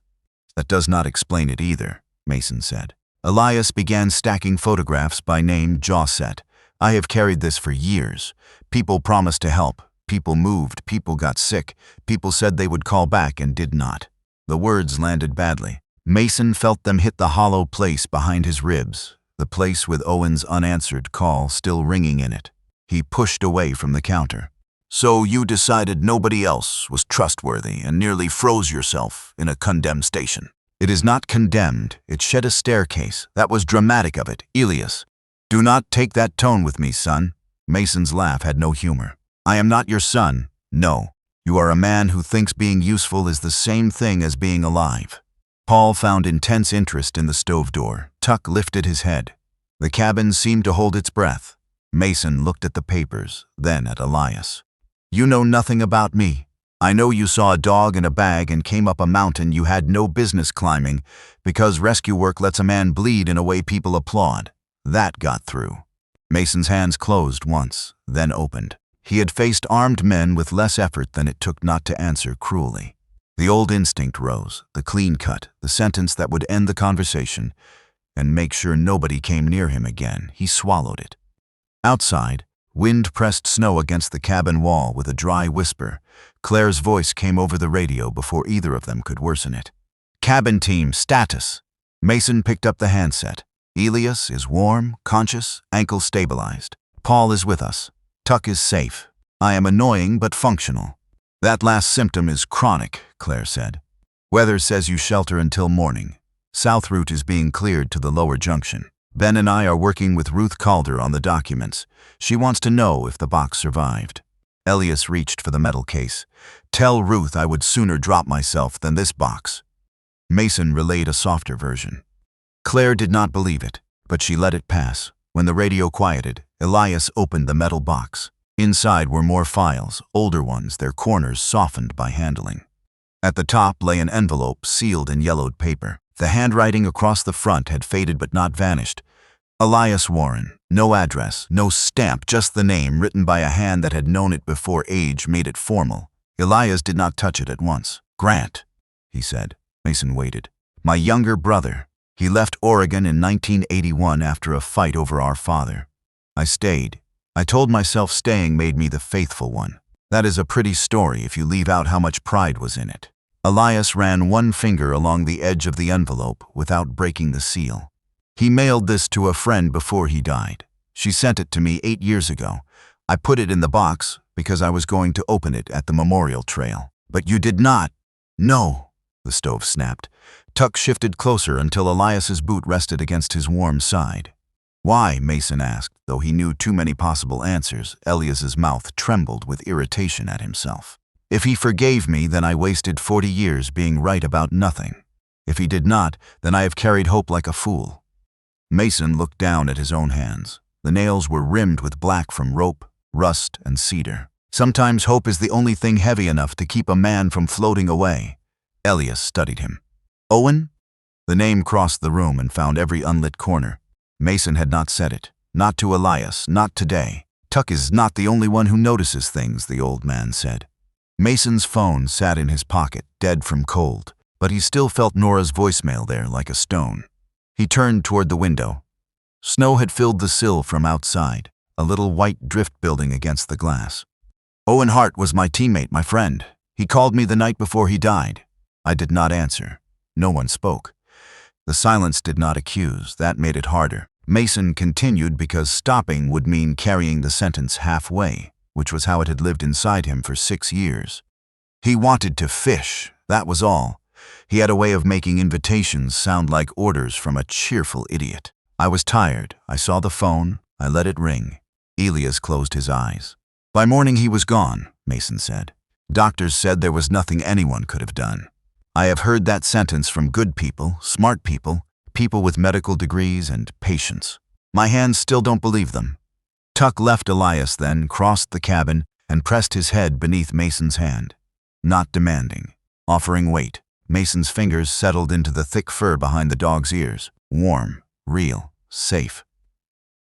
That does not explain it either, Mason said. Elias began stacking photographs by name, jaw set. I have carried this for years. People promised to help. People moved. People got sick. People said they would call back and did not. The words landed badly. Mason felt them hit the hollow place behind his ribs, the place with Owen's unanswered call still ringing in it. He pushed away from the counter. So you decided nobody else was trustworthy and nearly froze yourself in a condemned station. It is not condemned. It shed a staircase. That was dramatic of it. Elias, do not take that tone with me, son. Mason's laugh had no humor. I am not your son. No. You are a man who thinks being useful is the same thing as being alive. Paul found intense interest in the stove door. Tuck lifted his head. The cabin seemed to hold its breath. Mason looked at the papers, then at Elias. You know nothing about me. I know you saw a dog in a bag and came up a mountain you had no business climbing because rescue work lets a man bleed in a way people applaud. That got through. Mason's hands closed once, then opened. He had faced armed men with less effort than it took not to answer cruelly. The old instinct rose, the clean cut, the sentence that would end the conversation and make sure nobody came near him again. He swallowed it. Outside, wind pressed snow against the cabin wall with a dry whisper. Claire's voice came over the radio before either of them could worsen it. Cabin team, status. Mason picked up the handset. Elias is warm, conscious, ankle stabilized. Paul is with us. Tuck is safe. I am annoying but functional. That last symptom is chronic, Claire said. Weather says you shelter until morning. South route is being cleared to the lower junction. Ben and I are working with Ruth Calder on the documents. She wants to know if the box survived. Elias reached for the metal case. Tell Ruth I would sooner drop myself than this box. Mason relayed a softer version. Claire did not believe it, but she let it pass. When the radio quieted, Elias opened the metal box. Inside were more files, older ones, their corners softened by handling. At the top lay an envelope sealed in yellowed paper. The handwriting across the front had faded but not vanished. Elias Warren. No address, no stamp, just the name written by a hand that had known it before age made it formal. Elias did not touch it at once. Grant, he said. Mason waited. My younger brother. He left Oregon in 1981 after a fight over our father. I stayed. I told myself staying made me the faithful one. That is a pretty story if you leave out how much pride was in it. Elias ran one finger along the edge of the envelope without breaking the seal. He mailed this to a friend before he died. She sent it to me 8 years ago. I put it in the box because I was going to open it at the memorial trail. But you did not. No, the stove snapped. Tuck shifted closer until Elias's boot rested against his warm side. Why? Mason asked, though he knew too many possible answers. Elias's mouth trembled with irritation at himself. If he forgave me, then I wasted 40 years being right about nothing. If he did not, then I have carried hope like a fool. Mason looked down at his own hands. The nails were rimmed with black from rope, rust, and cedar. Sometimes hope is the only thing heavy enough to keep a man from floating away. Elias studied him. Owen? The name crossed the room and found every unlit corner. Mason had not said it. Not to Elias, not today. Tuck is not the only one who notices things, the old man said. Mason's phone sat in his pocket, dead from cold, but he still felt Nora's voicemail there like a stone. He turned toward the window. Snow had filled the sill from outside, a little white drift building against the glass. Owen Hart was my teammate, my friend. He called me the night before he died. I did not answer. No one spoke. The silence did not accuse. That made it harder. Mason continued because stopping would mean carrying the sentence halfway, which was how it had lived inside him for 6 years. He wanted to fish, that was all. He had a way of making invitations sound like orders from a cheerful idiot. I was tired. I saw the phone. I let it ring. Elias closed his eyes. By morning he was gone, Mason said. Doctors said there was nothing anyone could have done. I have heard that sentence from good people, smart people, people with medical degrees and patience. My hands still don't believe them. Tuck left Elias then, crossed the cabin, and pressed his head beneath Mason's hand. Not demanding, offering weight. Mason's fingers settled into the thick fur behind the dog's ears. Warm, real, safe.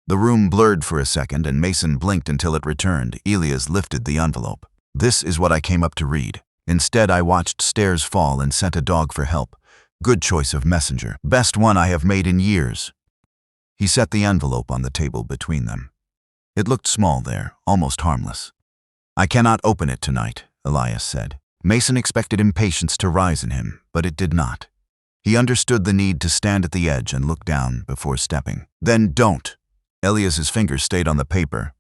The room blurred for a second and Mason blinked until it returned. Elias lifted the envelope. This is what I came up to read. Instead, I watched stairs fall and sent a dog for help. Good choice of messenger. Best one I have made in years. He set the envelope on the table between them. It looked small there, almost harmless. I cannot open it tonight, Elias said. Mason expected impatience to rise in him, but it did not. He understood the need to stand at the edge and look down before stepping. Then don't. Elias's fingers stayed on the paper.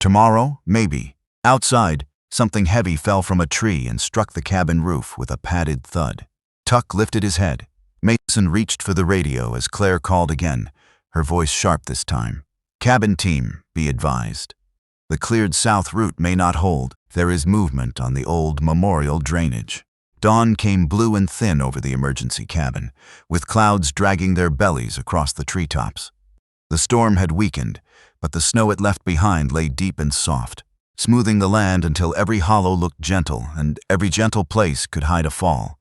Tomorrow, maybe. Outside, something heavy fell from a tree and struck the cabin roof with a padded thud. Tuck lifted his head. Mason reached for the radio as Claire called again, her voice sharp this time. Cabin team, be advised. The cleared south route may not hold. There is movement on the old memorial drainage. Dawn came blue and thin over the emergency cabin, with clouds dragging their bellies across the treetops. The storm had weakened, but the snow it left behind lay deep and soft, smoothing the land until every hollow looked gentle and every gentle place could hide a fall.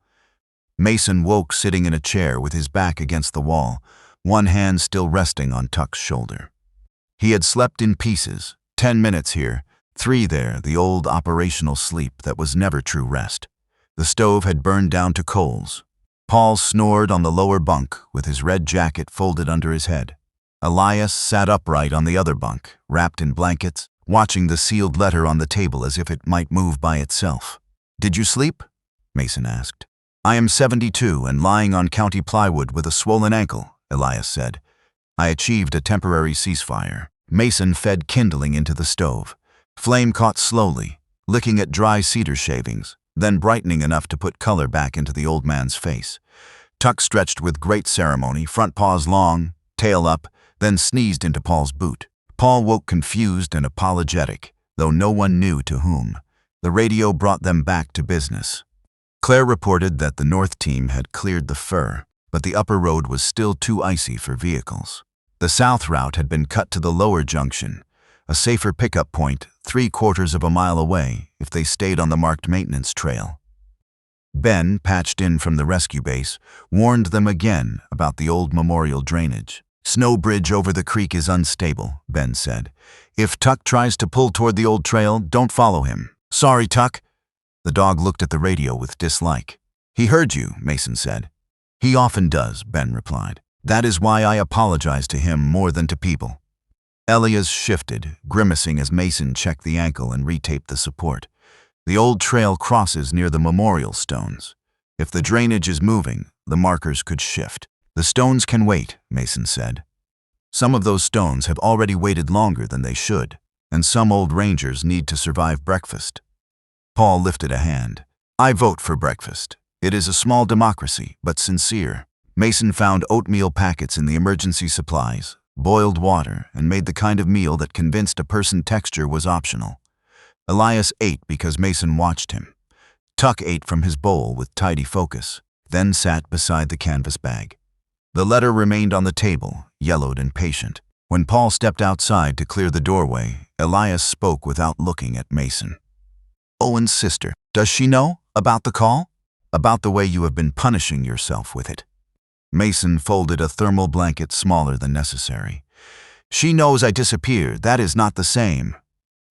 Mason woke sitting in a chair with his back against the wall, one hand still resting on Tuck's shoulder. He had slept in pieces, 10 minutes here, 3 there, the old operational sleep that was never true rest. The stove had burned down to coals. Paul snored on the lower bunk with his red jacket folded under his head. Elias sat upright on the other bunk, wrapped in blankets, watching the sealed letter on the table as if it might move by itself. Did you sleep? Mason asked. I am 72 and lying on county plywood with a swollen ankle, Elias said. I achieved a temporary ceasefire. Mason fed kindling into the stove. Flame caught slowly, licking at dry cedar shavings, then brightening enough to put color back into the old man's face. Tuck stretched with great ceremony, front paws long, tail up, then sneezed into Paul's boot. Paul woke confused and apologetic, though no one knew to whom. The radio brought them back to business. Claire reported that the north team had cleared the fur, but the upper road was still too icy for vehicles. The south route had been cut to the lower junction, a safer pickup point 3/4 of a mile away if they stayed on the marked maintenance trail. Ben, patched in from the rescue base, warned them again about the old memorial drainage. Snow bridge over the creek is unstable, Ben said. If Tuck tries to pull toward the old trail, don't follow him. Sorry, Tuck. The dog looked at the radio with dislike. He heard you, Mason said. He often does, Ben replied. That is why I apologize to him more than to people. Elias shifted, grimacing as Mason checked the ankle and retaped the support. The old trail crosses near the memorial stones. If the drainage is moving, the markers could shift. The stones can wait, Mason said. Some of those stones have already waited longer than they should, and some old rangers need to survive breakfast. Paul lifted a hand. I vote for breakfast. It is a small democracy, but sincere. Mason found oatmeal packets in the emergency supplies, boiled water, and made the kind of meal that convinced a person texture was optional. Elias ate because Mason watched him. Tuck ate from his bowl with tidy focus, then sat beside the canvas bag. The letter remained on the table, yellowed and patient. When Paul stepped outside to clear the doorway, Elias spoke without looking at Mason. Owen's sister, does she know about the call? About the way you have been punishing yourself with it? Mason folded a thermal blanket smaller than necessary. She knows I disappeared. That is not the same.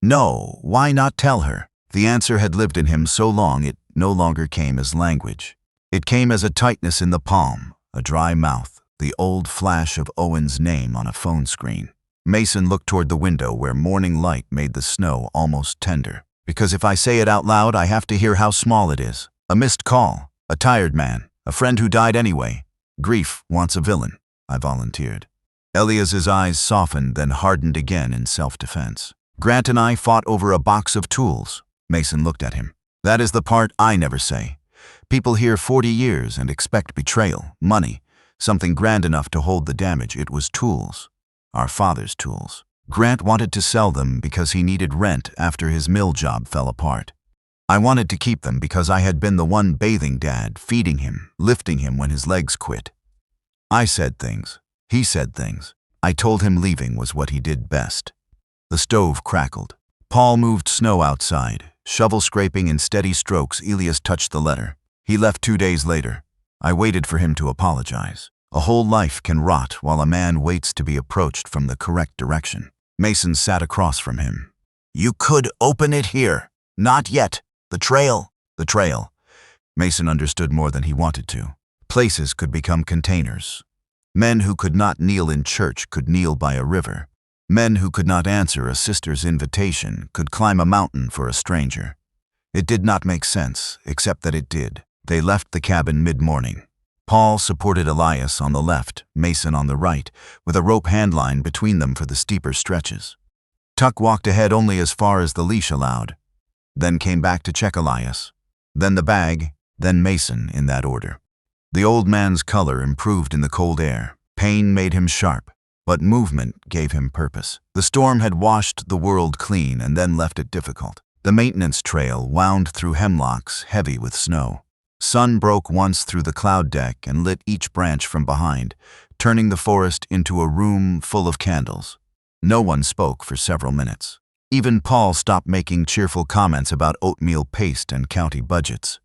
No, why not tell her? The answer had lived in him so long it no longer came as language. It came as a tightness in the palm, a dry mouth, the old flash of Owen's name on a phone screen. Mason looked toward the window where morning light made the snow almost tender. Because if I say it out loud, I have to hear how small it is. A missed call, a tired man, a friend who died anyway. Grief wants a villain, I volunteered. Elias's eyes softened, then hardened again in self-defense. Grant and I fought over a box of tools. Mason looked at him. That is the part I never say. People hear 40 years and expect betrayal, money, something grand enough to hold the damage. It was tools. Our father's tools. Grant wanted to sell them because he needed rent after his mill job fell apart. I wanted to keep them because I had been the one bathing Dad, feeding him, lifting him when his legs quit. I said things. He said things. I told him leaving was what he did best. The stove crackled. Paul moved snow outside. Shovel scraping in steady strokes, Elias touched the letter. He left 2 days later. I waited for him to apologize. A whole life can rot while a man waits to be approached from the correct direction. Mason sat across from him. You could open it here. Not yet. The trail. The trail. Mason understood more than he wanted to. Places could become containers. Men who could not kneel in church could kneel by a river. Men who could not answer a sister's invitation could climb a mountain for a stranger. It did not make sense, except that it did. They left the cabin mid-morning. Paul supported Elias on the left, Mason on the right, with a rope handline between them for the steeper stretches. Tuck walked ahead only as far as the leash allowed, then came back to check Elias, then the bag, then Mason, in that order. The old man's color improved in the cold air. Pain made him sharp, but movement gave him purpose. The storm had washed the world clean and then left it difficult. The maintenance trail wound through hemlocks heavy with snow. Sun broke once through the cloud deck and lit each branch from behind, turning the forest into a room full of candles. No one spoke for several minutes. Even Paul stopped making cheerful comments about oatmeal paste and county budgets.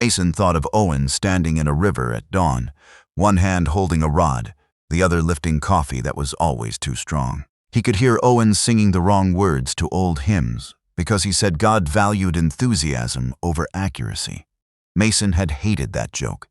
Mason thought of Owen standing in a river at dawn, one hand holding a rod, the other lifting coffee that was always too strong. He could hear Owen singing the wrong words to old hymns because he said God valued enthusiasm over accuracy. Mason had hated that joke.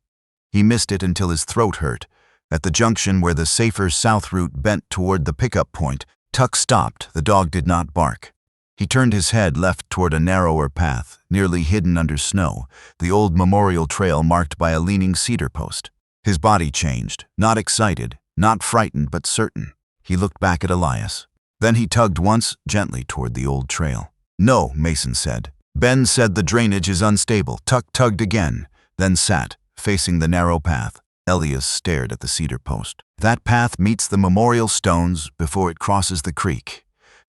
He missed it until his throat hurt. At the junction where the safer south route bent toward the pickup point, Tuck stopped. The dog did not bark. He turned his head left toward a narrower path, nearly hidden under snow, the old memorial trail marked by a leaning cedar post. His body changed, not excited, not frightened, but certain. He looked back at Elias. Then he tugged once, gently toward the old trail. No, Mason said. Ben said the drainage is unstable. Tuck tugged again, then sat, facing the narrow path. Elias stared at the cedar post. That path meets the memorial stones before it crosses the creek.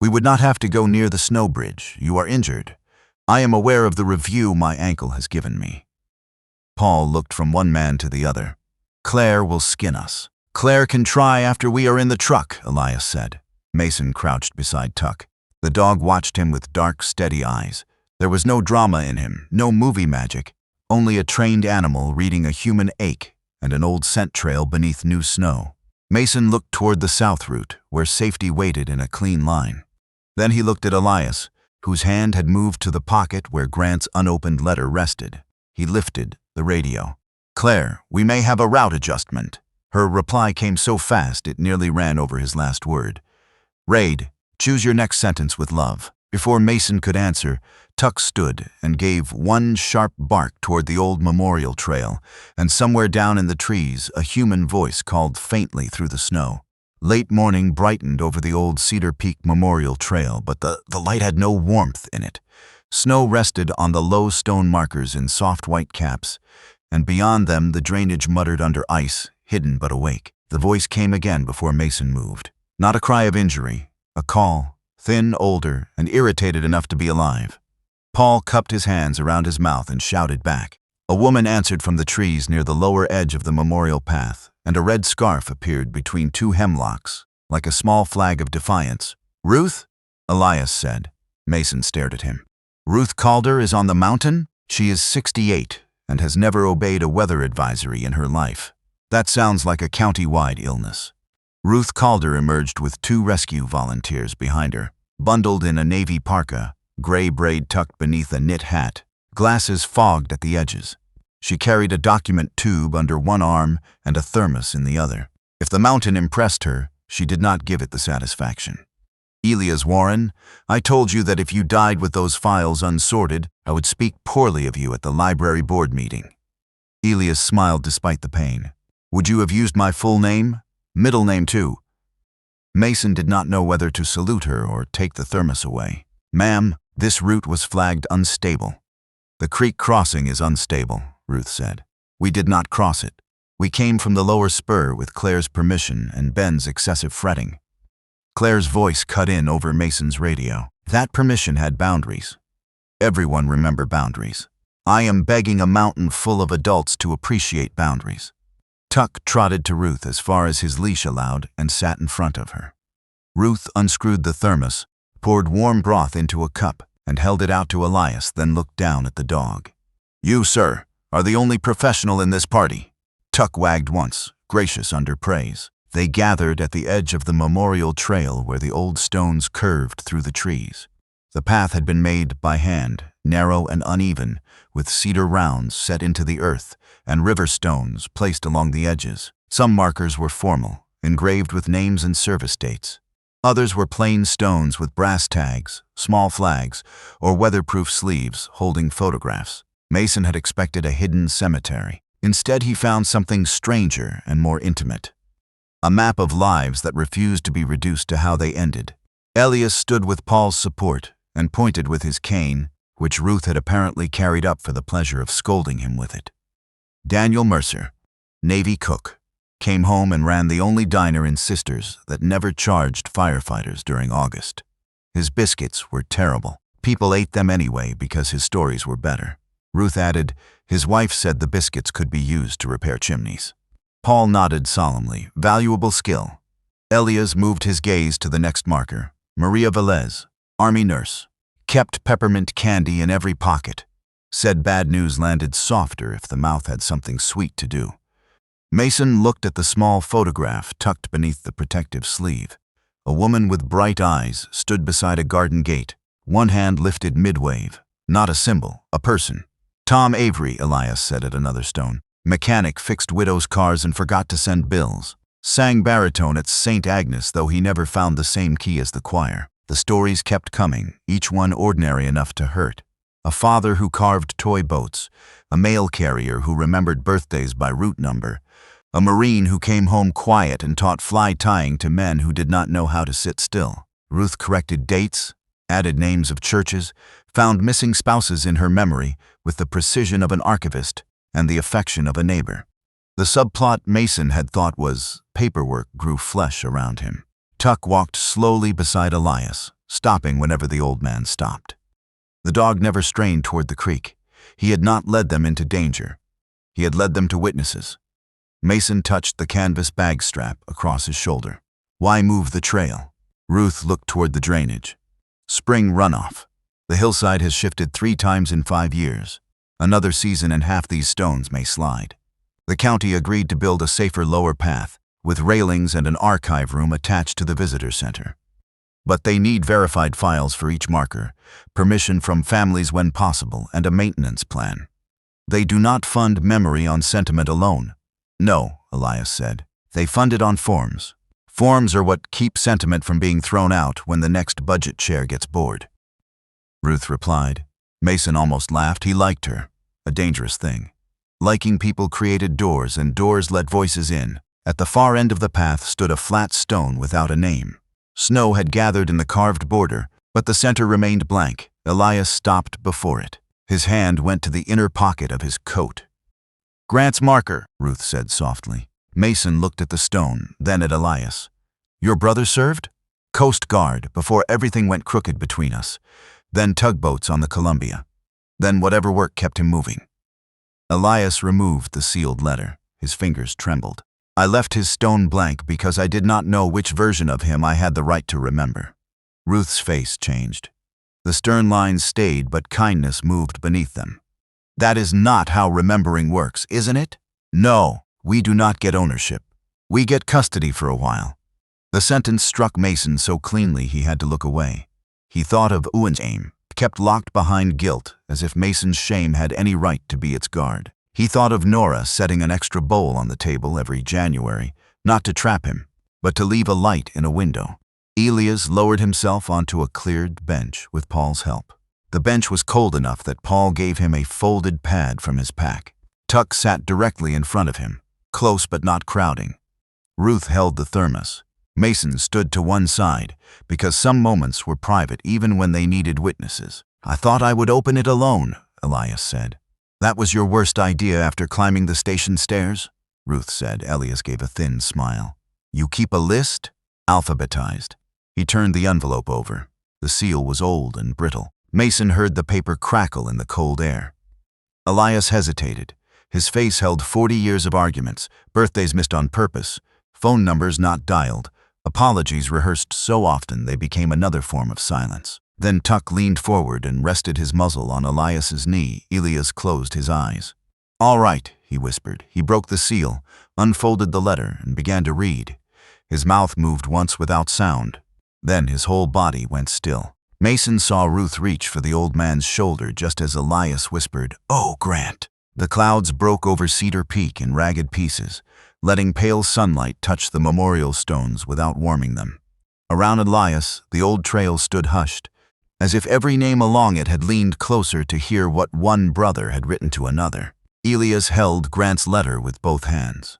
We would not have to go near the snow bridge. You are injured. I am aware of the review my ankle has given me. Paul looked from one man to the other. Claire will skin us. Claire can try after we are in the truck, Elias said. Mason crouched beside Tuck. The dog watched him with dark, steady eyes. There was no drama in him, no movie magic, only a trained animal reading a human ache and an old scent trail beneath new snow. Mason looked toward the south route, where safety waited in a clean line. Then he looked at Elias, whose hand had moved to the pocket where Grant's unopened letter rested. He lifted the radio. Claire, we may have a route adjustment. Her reply came so fast it nearly ran over his last word. Raid, choose your next sentence with love. Before Mason could answer, Tuck stood and gave one sharp bark toward the old memorial trail, and somewhere down in the trees a human voice called faintly through the snow. Late morning brightened over the old Cedar Peak Memorial Trail, but the light had no warmth in it. Snow rested on the low stone markers in soft white caps, and beyond them the drainage muttered under ice, hidden but awake. The voice came again before Mason moved. Not a cry of injury, a call, thin, older, and irritated enough to be alive. Paul cupped his hands around his mouth and shouted back. A woman answered from the trees near the lower edge of the memorial path, and a red scarf appeared between two hemlocks, like a small flag of defiance. Ruth? Elias said. Mason stared at him. Ruth Calder is on the mountain? She is 68 and has never obeyed a weather advisory in her life. That sounds like a county-wide illness. Ruth Calder emerged with 2 rescue volunteers behind her, bundled in a navy parka, gray braid tucked beneath a knit hat, glasses fogged at the edges. She carried a document tube under one arm and a thermos in the other. If the mountain impressed her, she did not give it the satisfaction. Elias Warren, I told you that if you died with those files unsorted, I would speak poorly of you at the library board meeting. Elias smiled despite the pain. Would you have used my full name? Middle name too. Mason did not know whether to salute her or take the thermos away. "Ma'am, this route was flagged unstable." "The creek crossing is unstable," Ruth said. "We did not cross it. We came from the lower spur with Claire's permission and Ben's excessive fretting." Claire's voice cut in over Mason's radio. That permission had boundaries. Everyone remember boundaries. I am begging a mountain full of adults to appreciate boundaries. Tuck trotted to Ruth as far as his leash allowed and sat in front of her. Ruth unscrewed the thermos, poured warm broth into a cup, and held it out to Elias, then looked down at the dog. "You, sir, are the only professional in this party." Tuck wagged once, gracious under praise. They gathered at the edge of the memorial trail where the old stones curved through the trees. The path had been made by hand, narrow and uneven, with cedar rounds set into the earth and river stones placed along the edges. Some markers were formal, engraved with names and service dates. Others were plain stones with brass tags, small flags, or weatherproof sleeves holding photographs. Mason had expected a hidden cemetery. Instead, he found something stranger and more intimate. A map of lives that refused to be reduced to how they ended. Elias stood with Paul's support and pointed with his cane, which Ruth had apparently carried up for the pleasure of scolding him with it. Daniel Mercer, Navy cook, came home and ran the only diner in Sisters that never charged firefighters during August. His biscuits were terrible. People ate them anyway because his stories were better. Ruth added, his wife said the biscuits could be used to repair chimneys. Paul nodded solemnly. Valuable skill. Elias moved his gaze to the next marker. Maria Velez, Army nurse. Kept peppermint candy in every pocket. Said bad news landed softer if the mouth had something sweet to do. Mason looked at the small photograph tucked beneath the protective sleeve. A woman with bright eyes stood beside a garden gate, one hand lifted mid-wave. Not a symbol, a person. Tom Avery, Elias said at another stone. Mechanic, fixed widows' cars and forgot to send bills. Sang baritone at St. Agnes, though he never found the same key as the choir. The stories kept coming, each one ordinary enough to hurt. A father who carved toy boats, a mail carrier who remembered birthdays by route number, a Marine who came home quiet and taught fly tying to men who did not know how to sit still. Ruth corrected dates, added names of churches, found missing spouses in her memory with the precision of an archivist and the affection of a neighbor. The subplot Mason had thought was paperwork grew flesh around him. Tuck walked slowly beside Elias, stopping whenever the old man stopped. The dog never strained toward the creek. He had not led them into danger. He had led them to witnesses. Mason touched the canvas bag strap across his shoulder. Why move the trail? Ruth looked toward the drainage. Spring runoff. The hillside has shifted 3 times in 5 years. Another season and half these stones may slide. The county agreed to build a safer lower path, with railings and an archive room attached to the visitor center. But they need verified files for each marker, permission from families when possible, and a maintenance plan. They do not fund memory on sentiment alone. No, Elias said. They fund it on forms. Forms are what keep sentiment from being thrown out when the next budget chair gets bored. Ruth replied. Mason almost laughed. He liked her. A dangerous thing. Liking people created doors, and doors let voices in. At the far end of the path stood a flat stone without a name. Snow had gathered in the carved border, but the center remained blank. Elias stopped before it. His hand went to the inner pocket of his coat. Grant's marker, Ruth said softly. Mason looked at the stone, then at Elias. Your brother served? Coast Guard, before everything went crooked between us. Then tugboats on the Columbia. Then whatever work kept him moving. Elias removed the sealed letter. His fingers trembled. I left his stone blank because I did not know which version of him I had the right to remember. Ruth's face changed. The stern lines stayed, but kindness moved beneath them. That is not how remembering works, isn't it? No, we do not get ownership. We get custody for a while. The sentence struck Mason so cleanly he had to look away. He thought of Owen's aim, kept locked behind guilt, as if Mason's shame had any right to be its guard. He thought of Nora setting an extra bowl on the table every January, not to trap him, but to leave a light in a window. Elias lowered himself onto a cleared bench with Paul's help. The bench was cold enough that Paul gave him a folded pad from his pack. Tuck sat directly in front of him, close but not crowding. Ruth held the thermos. Mason stood to one side, because some moments were private even when they needed witnesses. "I thought I would open it alone," Elias said. "That was your worst idea after climbing the station stairs?" Ruth said. Elias gave a thin smile. "You keep a list?" "Alphabetized." He turned the envelope over. The seal was old and brittle. Mason heard the paper crackle in the cold air. Elias hesitated. His face held 40 years of arguments, birthdays missed on purpose, phone numbers not dialed, apologies rehearsed so often they became another form of silence. Then Tuck leaned forward and rested his muzzle on Elias's knee. Elias closed his eyes. "All right," he whispered. He broke the seal, unfolded the letter, and began to read. His mouth moved once without sound. Then his whole body went still. Mason saw Ruth reach for the old man's shoulder just as Elias whispered, "Oh, Grant." The clouds broke over Cedar Peak in ragged pieces, letting pale sunlight touch the memorial stones without warming them. Around Elias, the old trail stood hushed, as if every name along it had leaned closer to hear what one brother had written to another. Elias held Grant's letter with both hands.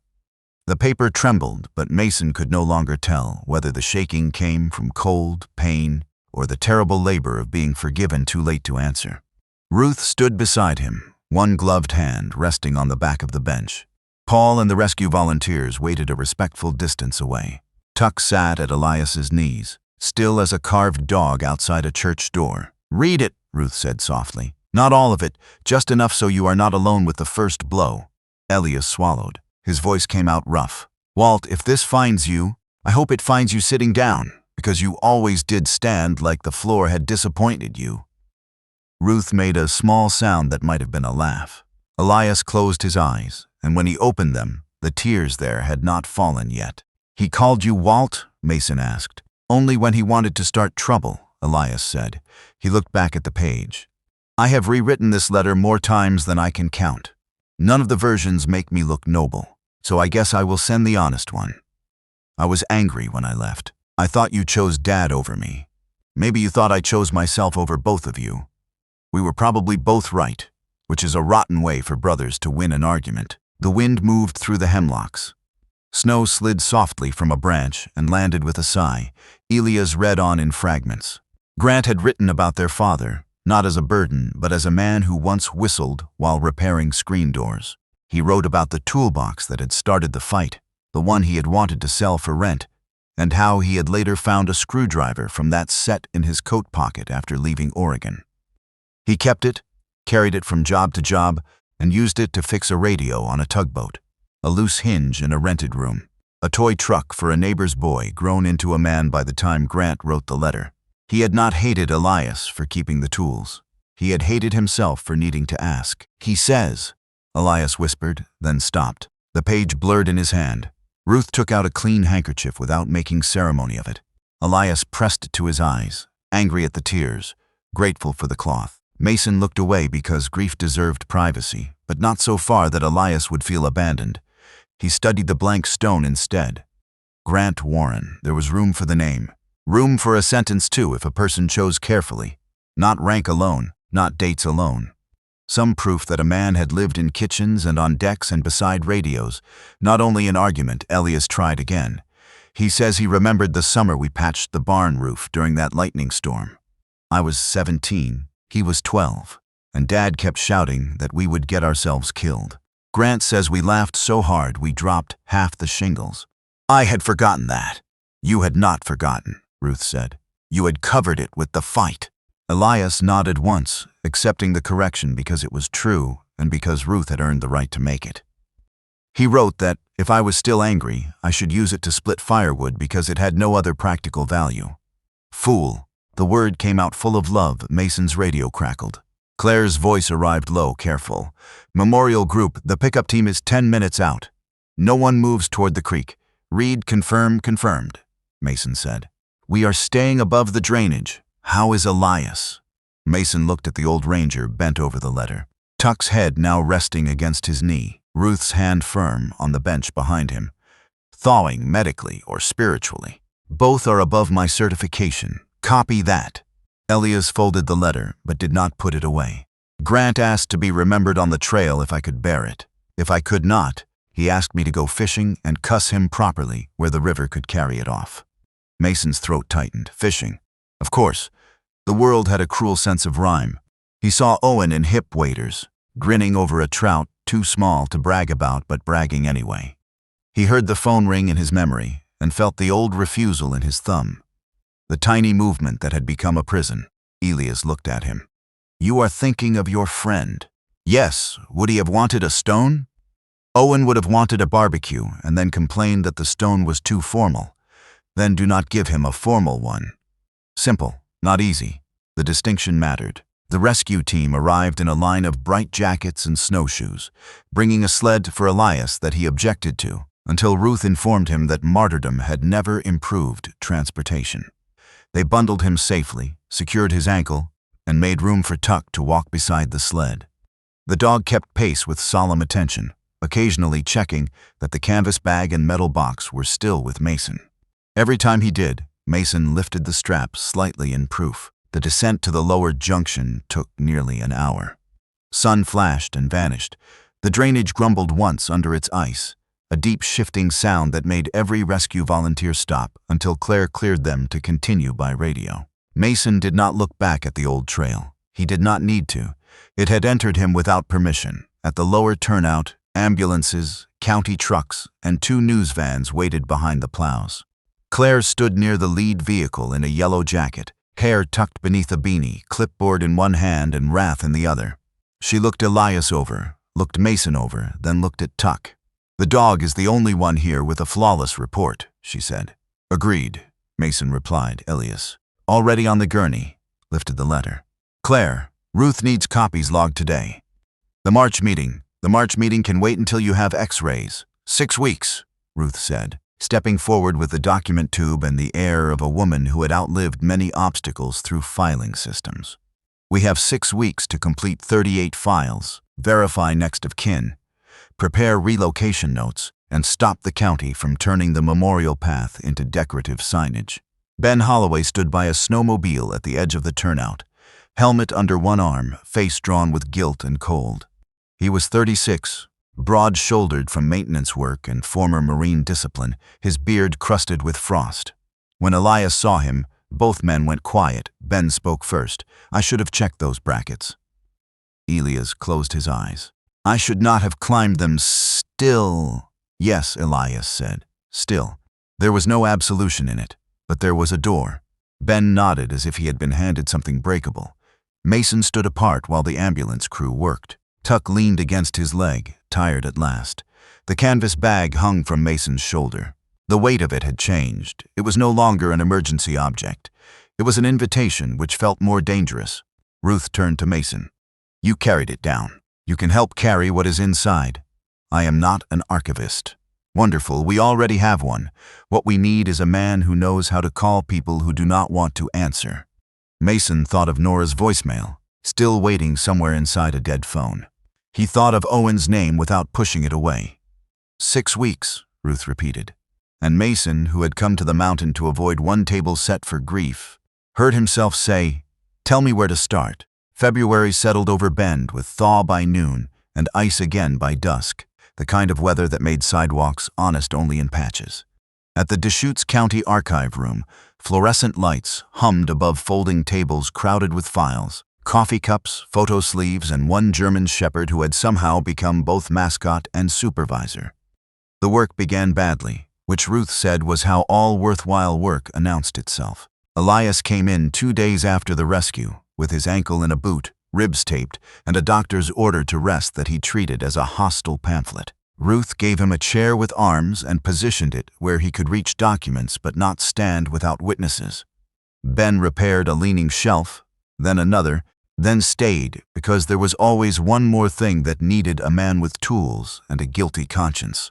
The paper trembled, but Mason could no longer tell whether the shaking came from cold, pain, or the terrible labor of being forgiven too late to answer. Ruth stood beside him, one gloved hand resting on the back of the bench. Paul and the rescue volunteers waited a respectful distance away. Tuck sat at Elias's knees, still as a carved dog outside a church door. "Read it," Ruth said softly. "Not all of it, just enough so you are not alone with the first blow." Elias swallowed. His voice came out rough. "Walt, if this finds you, I hope it finds you sitting down, because you always did stand like the floor had disappointed you." Ruth made a small sound that might have been a laugh. Elias closed his eyes, and when he opened them, the tears there had not fallen yet. "He called you Walt?" Mason asked. "Only when he wanted to start trouble," Elias said. He looked back at the page. "I have rewritten this letter more times than I can count. None of the versions make me look noble, so I guess I will send the honest one. I was angry when I left. I thought you chose Dad over me. Maybe you thought I chose myself over both of you. We were probably both right, which is a rotten way for brothers to win an argument." The wind moved through the hemlocks. Snow slid softly from a branch and landed with a sigh. Elias read on in fragments. Grant had written about their father, not as a burden, but as a man who once whistled while repairing screen doors. He wrote about the toolbox that had started the fight, the one he had wanted to sell for rent, and how he had later found a screwdriver from that set in his coat pocket after leaving Oregon. He kept it, carried it from job to job, and used it to fix a radio on a tugboat, a loose hinge in a rented room, a toy truck for a neighbor's boy grown into a man by the time Grant wrote the letter. He had not hated Elias for keeping the tools. He had hated himself for needing to ask. "He says," Elias whispered, then stopped. The page blurred in his hand. Ruth took out a clean handkerchief without making ceremony of it. Elias pressed it to his eyes, angry at the tears, grateful for the cloth. Mason looked away because grief deserved privacy, but not so far that Elias would feel abandoned. He studied the blank stone instead. Grant Warren. There was room for the name. Room for a sentence too if a person chose carefully. Not rank alone, not dates alone. Some proof that a man had lived in kitchens and on decks and beside radios. Not only an argument. Elias tried again. He says he remembered the summer we patched the barn roof during that lightning storm. I was 17. He was 12, and Dad kept shouting that we would get ourselves killed. Grant says we laughed so hard we dropped half the shingles. I had forgotten that. You had not forgotten, Ruth said. You had covered it with the fight. Elias nodded once, accepting the correction because it was true and because Ruth had earned the right to make it. He wrote that if I was still angry, I should use it to split firewood because it had no other practical value. Fool. The word came out full of love. Mason's radio crackled. Claire's voice arrived low, careful. Memorial group, the pickup team is 10 minutes out. No one moves toward the creek. Read, confirmed, Mason said. We are staying above the drainage. How is Elias? Mason looked at the old ranger, bent over the letter. Tuck's head now resting against his knee, Ruth's hand firm on the bench behind him. Thawing medically or spiritually. Both are above my certification. Copy that. Elias folded the letter, but did not put it away. Grant asked to be remembered on the trail if I could bear it. If I could not, He asked me to go fishing and cuss him properly where the river could carry it off. Mason's throat tightened. Fishing. Of course. The world had a cruel sense of rhyme. He saw Owen in hip waders, grinning over a trout too small to brag about but bragging anyway. He heard the phone ring in his memory and felt the old refusal in his thumb. The tiny movement that had become a prison. Elias looked at him. You are thinking of your friend. Yes, would he have wanted a stone? Owen would have wanted a barbecue and then complained that the stone was too formal. Then do not give him a formal one. Simple, not easy. The distinction mattered. The rescue team arrived in a line of bright jackets and snowshoes, bringing a sled for Elias that he objected to, until Ruth informed him that martyrdom had never improved transportation. They bundled him safely, secured his ankle, and made room for Tuck to walk beside the sled. The dog kept pace with solemn attention, occasionally checking that the canvas bag and metal box were still with Mason. Every time he did, Mason lifted the strap slightly in proof. The descent to the lower junction took nearly an hour. Sun flashed and vanished. The drainage grumbled once under its ice, a deep shifting sound that made every rescue volunteer stop until Claire cleared them to continue by radio. Mason did not look back at the old trail. He did not need to. It had entered him without permission. At the lower turnout, ambulances, county trucks, and 2 news vans waited behind the plows. Claire stood near the lead vehicle in a yellow jacket, hair tucked beneath a beanie, clipboard in one hand and wrath in the other. She looked Elias over, looked Mason over, then looked at Tuck. The dog is the only one here with a flawless report, she said. Agreed, Mason replied. Elias, already on the gurney, lifted the letter. Claire, Ruth needs copies logged today. The March meeting can wait until you have x-rays. 6 weeks, Ruth said, stepping forward with the document tube and the air of a woman who had outlived many obstacles through filing systems. We have 6 weeks to complete 38 files, verify next of kin, prepare relocation notes, and stop the county from turning the memorial path into decorative signage. Ben Holloway stood by a snowmobile at the edge of the turnout, helmet under one arm, face drawn with guilt and cold. He was 36, broad-shouldered from maintenance work and former Marine discipline, his beard crusted with frost. When Elias saw him, both men went quiet. Ben spoke first. I should have checked those brackets. Elias closed his eyes. I should not have climbed them still. Yes, Elias said. Still. There was no absolution in it, but there was a door. Ben nodded as if he had been handed something breakable. Mason stood apart while the ambulance crew worked. Tuck leaned against his leg, tired at last. The canvas bag hung from Mason's shoulder. The weight of it had changed. It was no longer an emergency object. It was an invitation which felt more dangerous. Ruth turned to Mason. You carried it down. You can help carry what is inside. I am not an archivist. Wonderful, we already have one. What we need is a man who knows how to call people who do not want to answer. Mason thought of Nora's voicemail, still waiting somewhere inside a dead phone. He thought of Owen's name without pushing it away. 6 weeks, Ruth repeated. And Mason, who had come to the mountain to avoid one table set for grief, heard himself say, Tell me where to start. February settled over Bend with thaw by noon and ice again by dusk, the kind of weather that made sidewalks honest only in patches. At the Deschutes County Archive Room, fluorescent lights hummed above folding tables crowded with files, coffee cups, photo sleeves, and one German shepherd who had somehow become both mascot and supervisor. The work began badly, which Ruth said was how all worthwhile work announced itself. Elias came in 2 days after the rescue, with his ankle in a boot, ribs taped, and a doctor's order to rest that he treated as a hostile pamphlet. Ruth gave him a chair with arms and positioned it where he could reach documents but not stand without witnesses. Ben repaired a leaning shelf, then another, then stayed because there was always one more thing that needed a man with tools and a guilty conscience.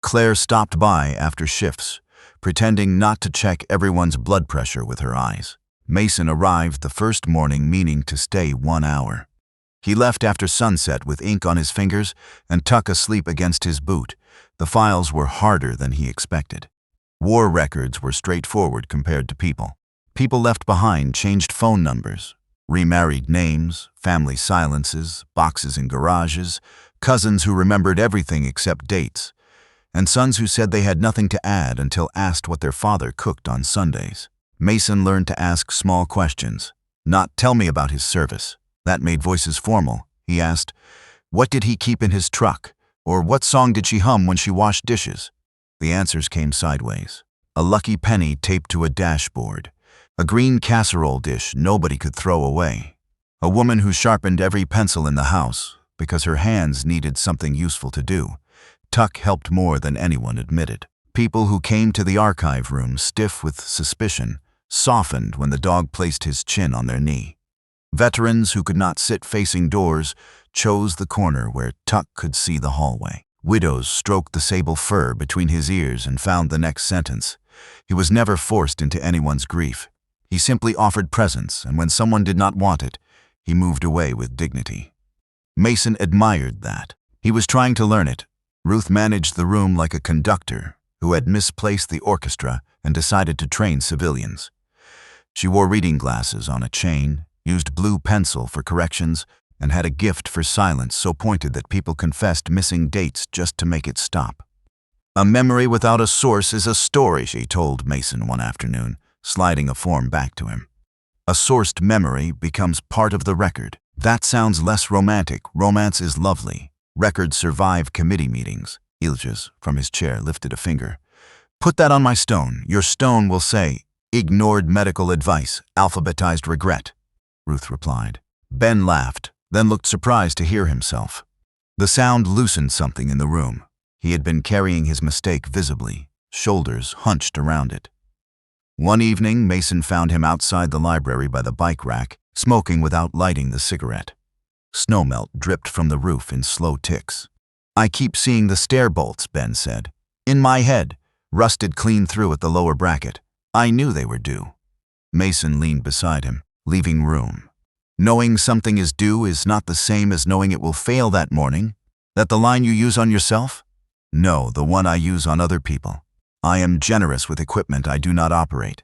Claire stopped by after shifts, pretending not to check everyone's blood pressure with her eyes. Mason arrived the first morning meaning to stay 1 hour. He left after sunset with ink on his fingers and Tuck asleep against his boot. The files were harder than he expected. War records were straightforward compared to people. People left behind changed phone numbers, remarried names, family silences, boxes in garages, cousins who remembered everything except dates, and sons who said they had nothing to add until asked what their father cooked on Sundays. Mason learned to ask small questions, not "tell me about his service." That made voices formal. He asked, "What did he keep in his truck?" Or "What song did she hum when she washed dishes?" The answers came sideways. A lucky penny taped to a dashboard. A green casserole dish nobody could throw away. A woman who sharpened every pencil in the house because her hands needed something useful to do. Tuck helped more than anyone admitted. People who came to the archive room stiff with suspicion softened when the dog placed his chin on their knee. Veterans who could not sit facing doors chose the corner where Tuck could see the hallway. Widows stroked the sable fur between his ears and found the next sentence. He was never forced into anyone's grief. He simply offered presence, and when someone did not want it, he moved away with dignity. Mason admired that. He was trying to learn it. Ruth managed the room like a conductor who had misplaced the orchestra and decided to train civilians. She wore reading glasses on a chain, used blue pencil for corrections, and had a gift for silence so pointed that people confessed missing dates just to make it stop. "A memory without a source is a story," she told Mason one afternoon, sliding a form back to him. "A sourced memory becomes part of the record." That sounds less romantic. Romance is lovely. Records survive committee meetings. Ilges, from his chair, lifted a finger. "Put that on my stone. Your stone will say, 'Ignored medical advice, alphabetized regret,'" Ruth replied. Ben laughed, then looked surprised to hear himself. The sound loosened something in the room. He had been carrying his mistake visibly, shoulders hunched around it. One evening, Mason found him outside the library by the bike rack, smoking without lighting the cigarette. Snowmelt dripped from the roof in slow ticks. "I keep seeing the stair bolts," Ben said. "In my head, rusted clean through at the lower bracket. I knew they were due." Mason leaned beside him, leaving room. "Knowing something is due is not the same as knowing it will fail that morning. That the line you use on yourself?" "No, the one I use on other people. I am generous with equipment I do not operate."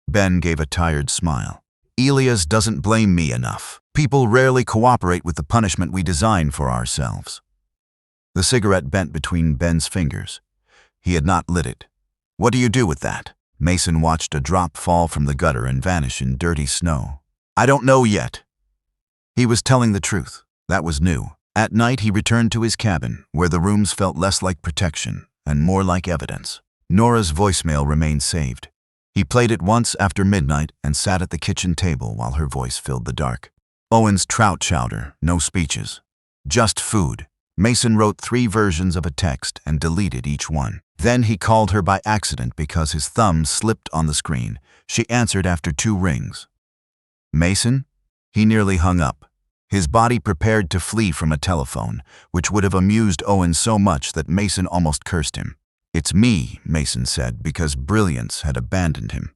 Ben gave a tired smile. "Elias doesn't blame me enough. People rarely cooperate with the punishment we design for ourselves." The cigarette bent between Ben's fingers. He had not lit it. "What do you do with that?" Mason watched a drop fall from the gutter and vanish in dirty snow. "I don't know yet." He was telling the truth. That was new. At night he returned to his cabin, where the rooms felt less like protection and more like evidence. Nora's voicemail remained saved. He played it once after midnight and sat at the kitchen table while her voice filled the dark. Owen's trout chowder, no speeches. Just food. Mason wrote 3 versions of a text and deleted each one. Then he called her by accident because his thumb slipped on the screen. She answered after 2 rings. "Mason?" He nearly hung up. His body prepared to flee from a telephone, which would have amused Owen so much that Mason almost cursed him. "It's me," Mason said, because brilliance had abandoned him.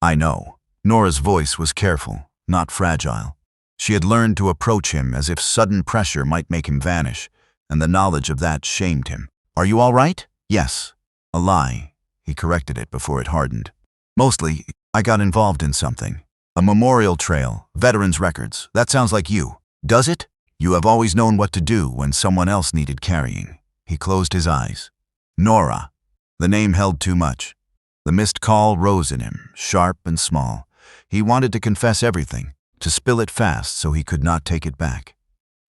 "I know." Nora's voice was careful, not fragile. She had learned to approach him as if sudden pressure might make him vanish, and the knowledge of that shamed him. "Are you all right?" "Yes." A lie. He corrected it before it hardened. "Mostly, I got involved in something. A memorial trail, veterans' records. That sounds like you. Does it? You have always known what to do when someone else needed carrying." He closed his eyes. Nora. The name held too much. The missed call rose in him, sharp and small. He wanted to confess everything, to spill it fast so he could not take it back.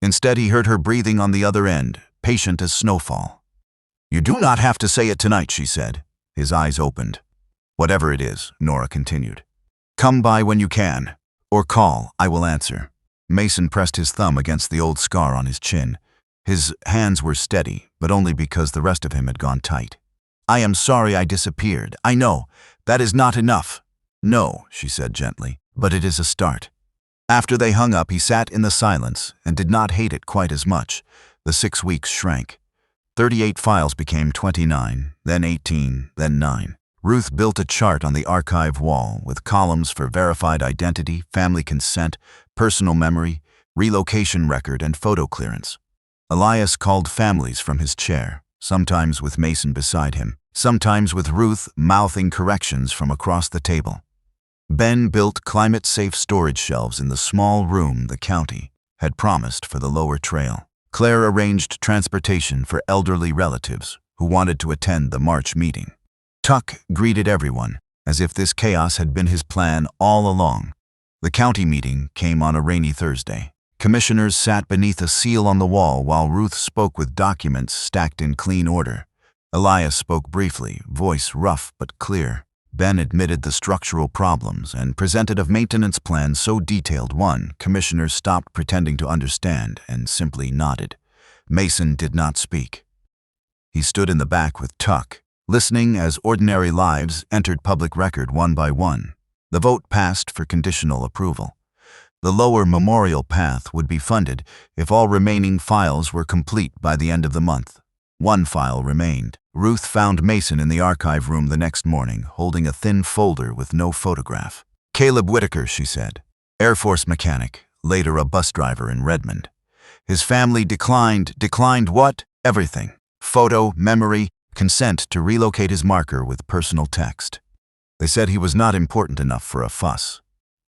Instead, he heard her breathing on the other end, patient as snowfall. "You do not have to say it tonight," she said. His eyes opened. "Whatever it is," Nora continued. "Come by when you can. Or call, I will answer." Mason pressed his thumb against the old scar on his chin. His hands were steady, but only because the rest of him had gone tight. "I am sorry I disappeared. I know. That is not enough." "No," she said gently, "but it is a start." After they hung up, he sat in the silence and did not hate it quite as much. The 6 weeks shrank. 38 files became 29, then 18, then 9. Ruth built a chart on the archive wall with columns for verified identity, family consent, personal memory, relocation record, and photo clearance. Elias called families from his chair, sometimes with Mason beside him, sometimes with Ruth mouthing corrections from across the table. Ben built climate-safe storage shelves in the small room the county had promised for the lower trail. Claire arranged transportation for elderly relatives, who wanted to attend the March meeting. Tuck greeted everyone, as if this chaos had been his plan all along. The county meeting came on a rainy Thursday. Commissioners sat beneath a seal on the wall while Ruth spoke with documents stacked in clean order. Elias spoke briefly, voice rough but clear. Ben admitted the structural problems and presented a maintenance plan so detailed one commissioner stopped pretending to understand and simply nodded. Mason did not speak. He stood in the back with Tuck, listening as ordinary lives entered public record one by one. The vote passed for conditional approval. The lower memorial path would be funded if all remaining files were complete by the end of the month. One file remained. Ruth found Mason in the archive room the next morning, holding a thin folder with no photograph. Caleb Whitaker, she said. Air Force mechanic, later a bus driver in Redmond. His family declined what? Everything. Photo, memory, consent to relocate his marker with personal text. They said he was not important enough for a fuss.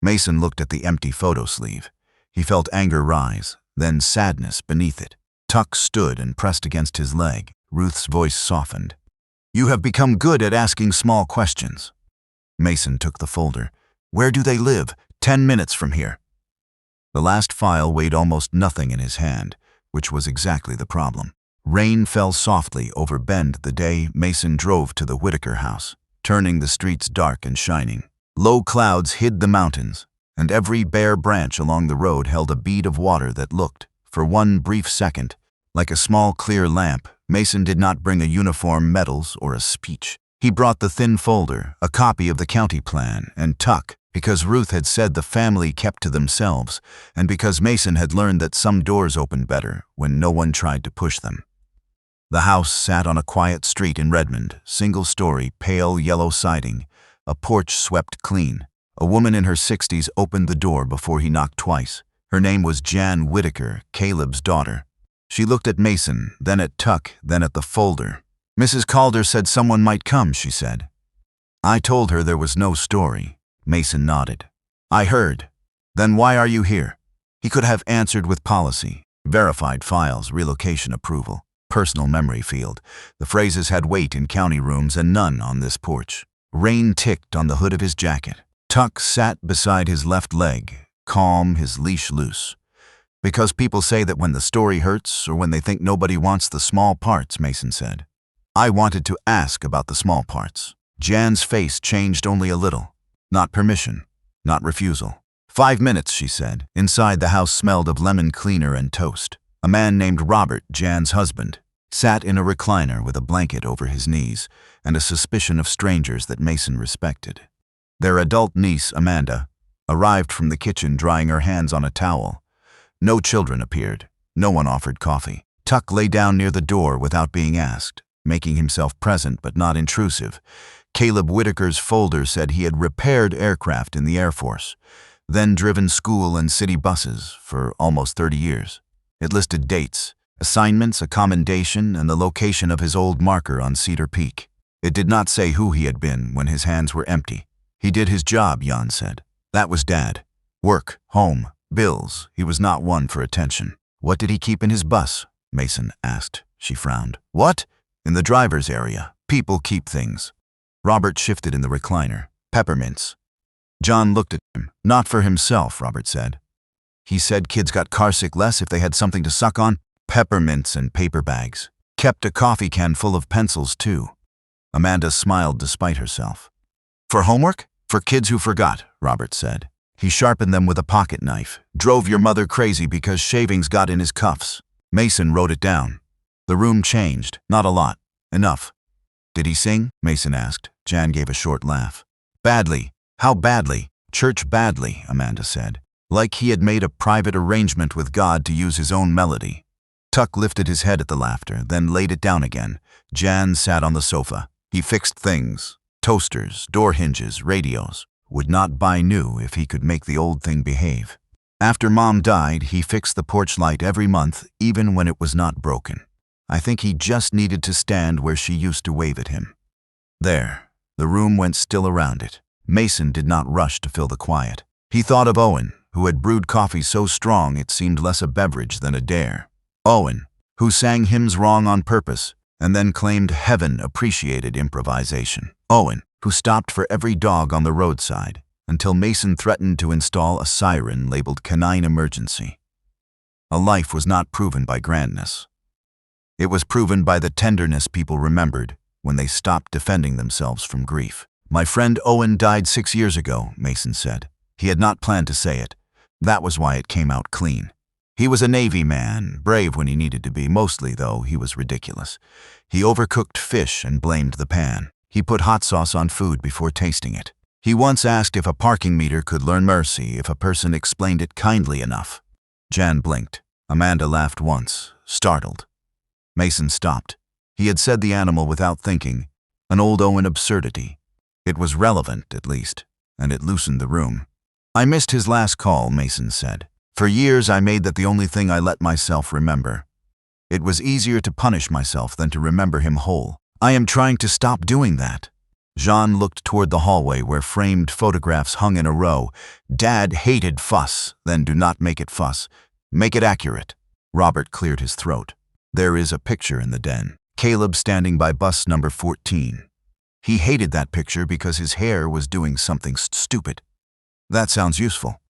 Mason looked at the empty photo sleeve. He felt anger rise, then sadness beneath it. Tuck stood and pressed against his leg. Ruth's voice softened. You have become good at asking small questions. Mason took the folder. Where do they live? 10 minutes from here. The last file weighed almost nothing in his hand, which was exactly the problem. Rain fell softly over Bend the day Mason drove to the Whitaker house, turning the streets dark and shining. Low clouds hid the mountains, and every bare branch along the road held a bead of water that looked, for one brief second, like a small clear lamp. Mason did not bring a uniform, medals, or a speech. He brought the thin folder, a copy of the county plan, and Tuck, because Ruth had said the family kept to themselves, and because Mason had learned that some doors opened better when no one tried to push them. The house sat on a quiet street in Redmond, single-story, pale yellow siding, a porch swept clean. A woman in her 60s opened the door before he knocked twice. Her name was Jan Whitaker, Caleb's daughter. She looked at Mason, then at Tuck, then at the folder. Mrs. Calder said someone might come, she said. I told her there was no story. Mason nodded. I heard. Then why are you here? He could have answered with policy, verified files, relocation approval, personal memory field. The phrases had weight in county rooms and none on this porch. Rain ticked on the hood of his jacket. Tuck sat beside his left leg, calm, his leash loose. Because people say that when the story hurts or when they think nobody wants the small parts, Mason said. I wanted to ask about the small parts. Jan's face changed only a little. Not permission, not refusal. 5 minutes, she said. Inside, the house smelled of lemon cleaner and toast. A man named Robert, Jan's husband, sat in a recliner with a blanket over his knees and a suspicion of strangers that Mason respected. Their adult niece, Amanda, arrived from the kitchen drying her hands on a towel. No children appeared. No one offered coffee. Tuck lay down near the door without being asked, making himself present but not intrusive. Caleb Whitaker's folder said he had repaired aircraft in the Air Force, then driven school and city buses for almost 30 years. It listed dates, assignments, a commendation, and the location of his old marker on Cedar Peak. It did not say who he had been when his hands were empty. He did his job, Jan said. That was Dad. Work, home, bills. He was not one for attention. What did he keep in his bus? Mason asked. She frowned. What? In the driver's area. People keep things. Robert shifted in the recliner. Peppermints. John looked at him. Not for himself, Robert said. He said kids got carsick less if they had something to suck on. Peppermints and paper bags. Kept a coffee can full of pencils, too. Amanda smiled despite herself. For homework? For kids who forgot, Robert said. He sharpened them with a pocket knife. Drove your mother crazy because shavings got in his cuffs. Mason wrote it down. The room changed. Not a lot. Enough. Did he sing? Mason asked. Jan gave a short laugh. Badly. How badly? Church badly, Amanda said. Like he had made a private arrangement with God to use his own melody. Tuck lifted his head at the laughter, then laid it down again. Jan sat on the sofa. He fixed things. Toasters, door hinges, radios. Would not buy new if he could make the old thing behave. After Mom died, he fixed the porch light every month, even when it was not broken. I think he just needed to stand where she used to wave at him. There, the room went still around it. Mason did not rush to fill the quiet. He thought of Owen, who had brewed coffee so strong it seemed less a beverage than a dare. Owen, who sang hymns wrong on purpose, and then claimed heaven appreciated improvisation. Owen, who stopped for every dog on the roadside, until Mason threatened to install a siren labeled Canine Emergency. A life was not proven by grandness. It was proven by the tenderness people remembered when they stopped defending themselves from grief. "My friend Owen died 6 years ago," Mason said. He had not planned to say it. That was why it came out clean. He was a Navy man, brave when he needed to be. Mostly, though, he was ridiculous. He overcooked fish and blamed the pan. He put hot sauce on food before tasting it. He once asked if a parking meter could learn mercy if a person explained it kindly enough. Jan blinked. Amanda laughed once, startled. Mason stopped. He had said the animal without thinking, an old Owen absurdity. It was relevant, at least, and it loosened the room. "I missed his last call," Mason said. "For years I made that the only thing I let myself remember. It was easier to punish myself than to remember him whole. I am trying to stop doing that." Jean looked toward the hallway where framed photographs hung in a row. "Dad hated fuss, then do not make it fuss. Make it accurate." Robert cleared his throat. "There is a picture in the den. Caleb standing by bus number 14. He hated that picture because his hair was doing something stupid." "That sounds useful,"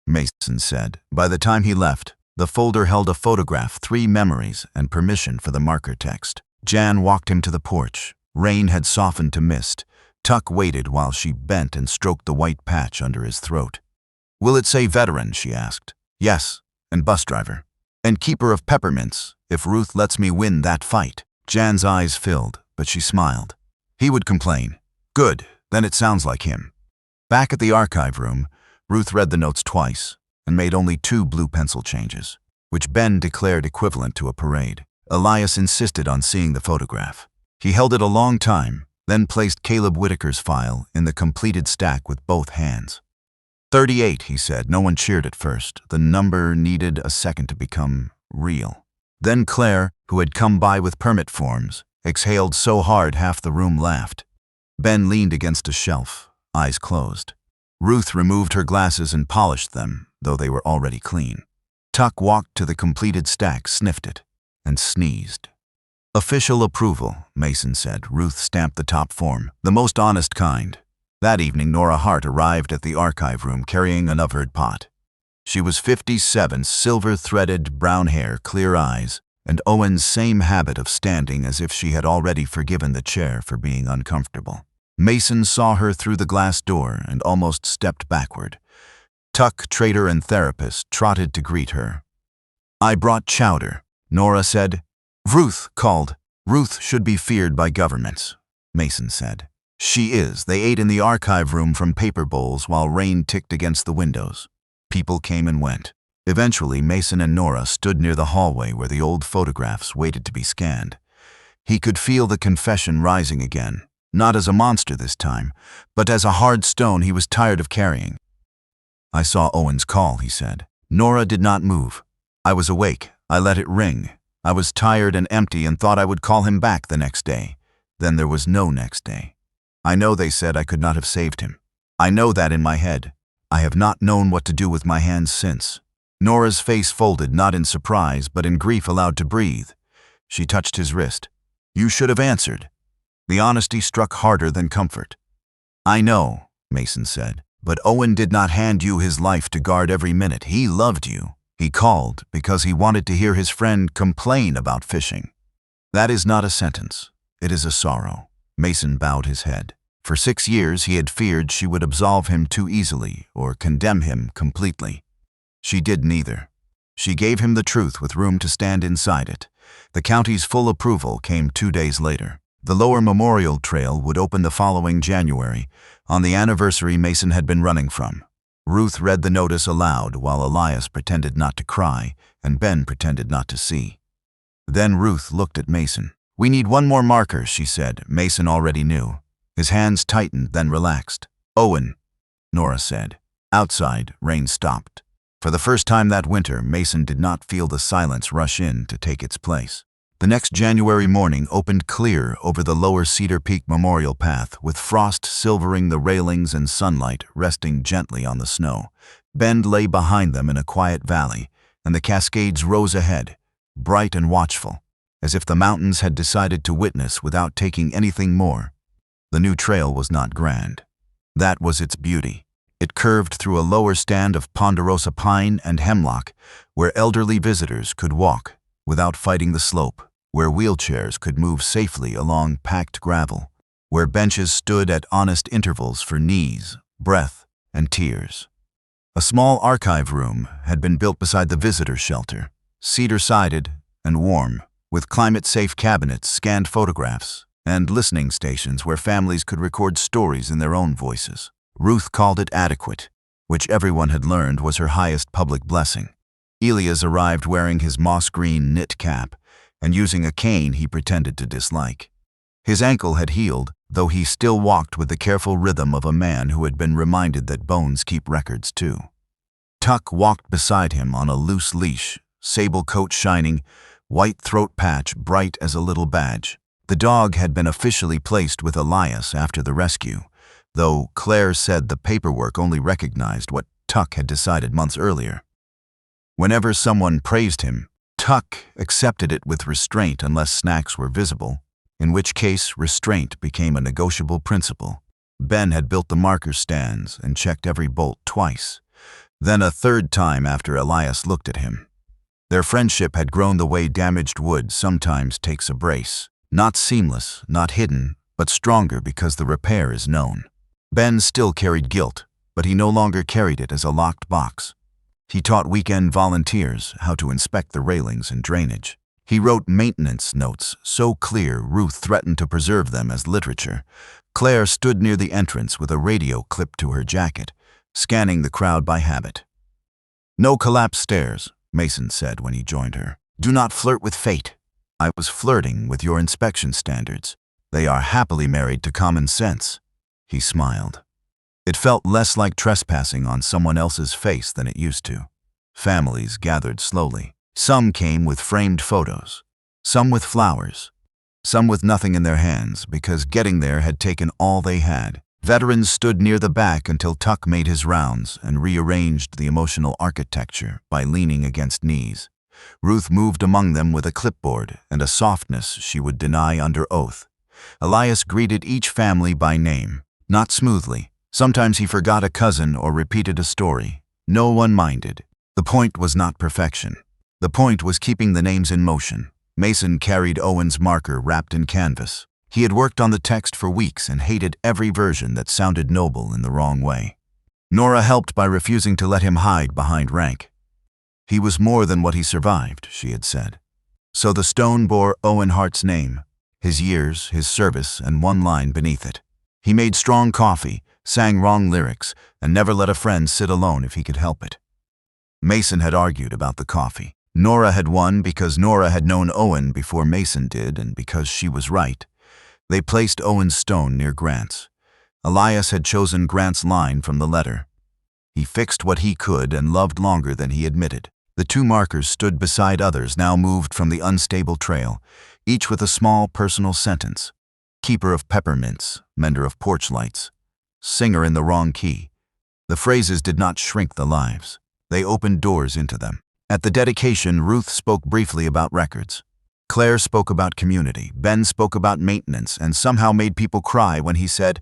Mason said. By the time he left, the folder held a photograph, 3 memories, and permission for the marker text. Jan walked him to the porch. Rain had softened to mist. Tuck waited while she bent and stroked the white patch under his throat. "Will it say veteran?" she asked. "Yes, and bus driver. And keeper of peppermints, if Ruth lets me win that fight." Jan's eyes filled, but she smiled. He would complain. "Good, then it sounds like him." Back at the archive room, Ruth read the notes twice and made only 2 blue pencil changes, which Ben declared equivalent to a parade. Elias insisted on seeing the photograph. He held it a long time, then placed Caleb Whitaker's file in the completed stack with both hands. 38, he said. No one cheered at first. The number needed a second to become real. Then Claire, who had come by with permit forms, exhaled so hard half the room laughed. Ben leaned against a shelf, eyes closed. Ruth removed her glasses and polished them, though they were already clean. Tuck walked to the completed stack, sniffed it, and sneezed. "Official approval," Mason said. Ruth stamped the top form, the most honest kind. That evening, Nora Hart arrived at the archive room carrying an uvered pot. She was 57, silver-threaded brown hair, clear eyes, and Owen's same habit of standing as if she had already forgiven the chair for being uncomfortable. Mason saw her through the glass door and almost stepped backward. Tuck, trader and therapist, trotted to greet her. "I brought chowder," Nora said. "Ruth called. Ruth should be feared by governments," Mason said. "She is." They ate in the archive room from paper bowls while rain ticked against the windows. People came and went. Eventually, Mason and Nora stood near the hallway where the old photographs waited to be scanned. He could feel the confession rising again, not as a monster this time, but as a hard stone he was tired of carrying. "I saw Owen's call," he said. Nora did not move. "I was awake. I let it ring. I was tired and empty and thought I would call him back the next day. Then there was no next day. I know they said I could not have saved him. I know that in my head. I have not known what to do with my hands since." Nora's face folded, not in surprise, but in grief allowed to breathe. She touched his wrist. "You should have answered." The honesty struck harder than comfort. "I know," Mason said, "but Owen did not hand you his life to guard every minute. He loved you. He called because he wanted to hear his friend complain about fishing." "That is not a sentence. It is a sorrow." Mason bowed his head. For 6 years he had feared she would absolve him too easily or condemn him completely. She did neither. She gave him the truth with room to stand inside it. The county's full approval came 2 days later. The Lower Memorial Trail would open the following January, on the anniversary Mason had been running from. Ruth read the notice aloud while Elias pretended not to cry and Ben pretended not to see. Then Ruth looked at Mason. "We need one more marker," she said. Mason already knew. His hands tightened, then relaxed. "Owen," Nora said. Outside, rain stopped. For the first time that winter, Mason did not feel the silence rush in to take its place. The next January morning opened clear over the lower Cedar Peak Memorial Path, with frost silvering the railings and sunlight resting gently on the snow. Bend lay behind them in a quiet valley, and the Cascades rose ahead, bright and watchful. as if the mountains had decided to witness without taking anything more. The new trail was not grand. That was its beauty. It curved through a lower stand of ponderosa pine and hemlock, where elderly visitors could walk without fighting the slope, where wheelchairs could move safely along packed gravel, where benches stood at honest intervals for knees, breath, and tears. A small archive room had been built beside the visitor shelter, cedar-sided and warm, with climate-safe cabinets, scanned photographs, and listening stations where families could record stories in their own voices. Ruth called it adequate, which everyone had learned was her highest public blessing. Elias arrived wearing his moss-green knit cap and using a cane he pretended to dislike. His ankle had healed, though he still walked with the careful rhythm of a man who had been reminded that bones keep records too. Tuck walked beside him on a loose leash, sable coat shining, white throat patch bright as a little badge. The dog had been officially placed with Elias after the rescue, though Claire said the paperwork only recognized what Tuck had decided months earlier. Whenever someone praised him, Tuck accepted it with restraint unless snacks were visible, in which case restraint became a negotiable principle. Ben had built the marker stands and checked every bolt twice, then a third time after Elias looked at him. Their friendship had grown the way damaged wood sometimes takes a brace. Not seamless, not hidden, but stronger because the repair is known. Ben still carried guilt, but he no longer carried it as a locked box. He taught weekend volunteers how to inspect the railings and drainage. He wrote maintenance notes so clear Ruth threatened to preserve them as literature. Claire stood near the entrance with a radio clipped to her jacket, scanning the crowd by habit. "No collapsed stairs," Mason said when he joined her. "Do not flirt with fate." "I was flirting with your inspection standards. They are happily married to common sense." He smiled. It felt less like trespassing on someone else's face than it used to. Families gathered slowly. Some came with framed photos, some with flowers, some with nothing in their hands because getting there had taken all they had. Veterans stood near the back until Tuck made his rounds and rearranged the emotional architecture by leaning against knees. Ruth moved among them with a clipboard and a softness she would deny under oath. Elias greeted each family by name, not smoothly. Sometimes he forgot a cousin or repeated a story. No one minded. The point was not perfection. The point was keeping the names in motion. Mason carried Owen's marker wrapped in canvas. He had worked on the text for weeks and hated every version that sounded noble in the wrong way. Nora helped by refusing to let him hide behind rank. He was more than what he survived, she had said. So the stone bore Owen Hart's name, his years, his service, and one line beneath it. He made strong coffee, sang wrong lyrics, and never let a friend sit alone if he could help it. Mason had argued about the coffee. Nora had won because Nora had known Owen before Mason did and because she was right. They placed Owen's stone near Grant's. Elias had chosen Grant's line from the letter. He fixed what he could and loved longer than he admitted. The two markers stood beside others now moved from the unstable trail, each with a small personal sentence. Keeper of peppermints, mender of porch lights, singer in the wrong key. The phrases did not shrink the lives. They opened doors into them. At the dedication, Ruth spoke briefly about records. Claire spoke about community. Ben spoke about maintenance and somehow made people cry when he said,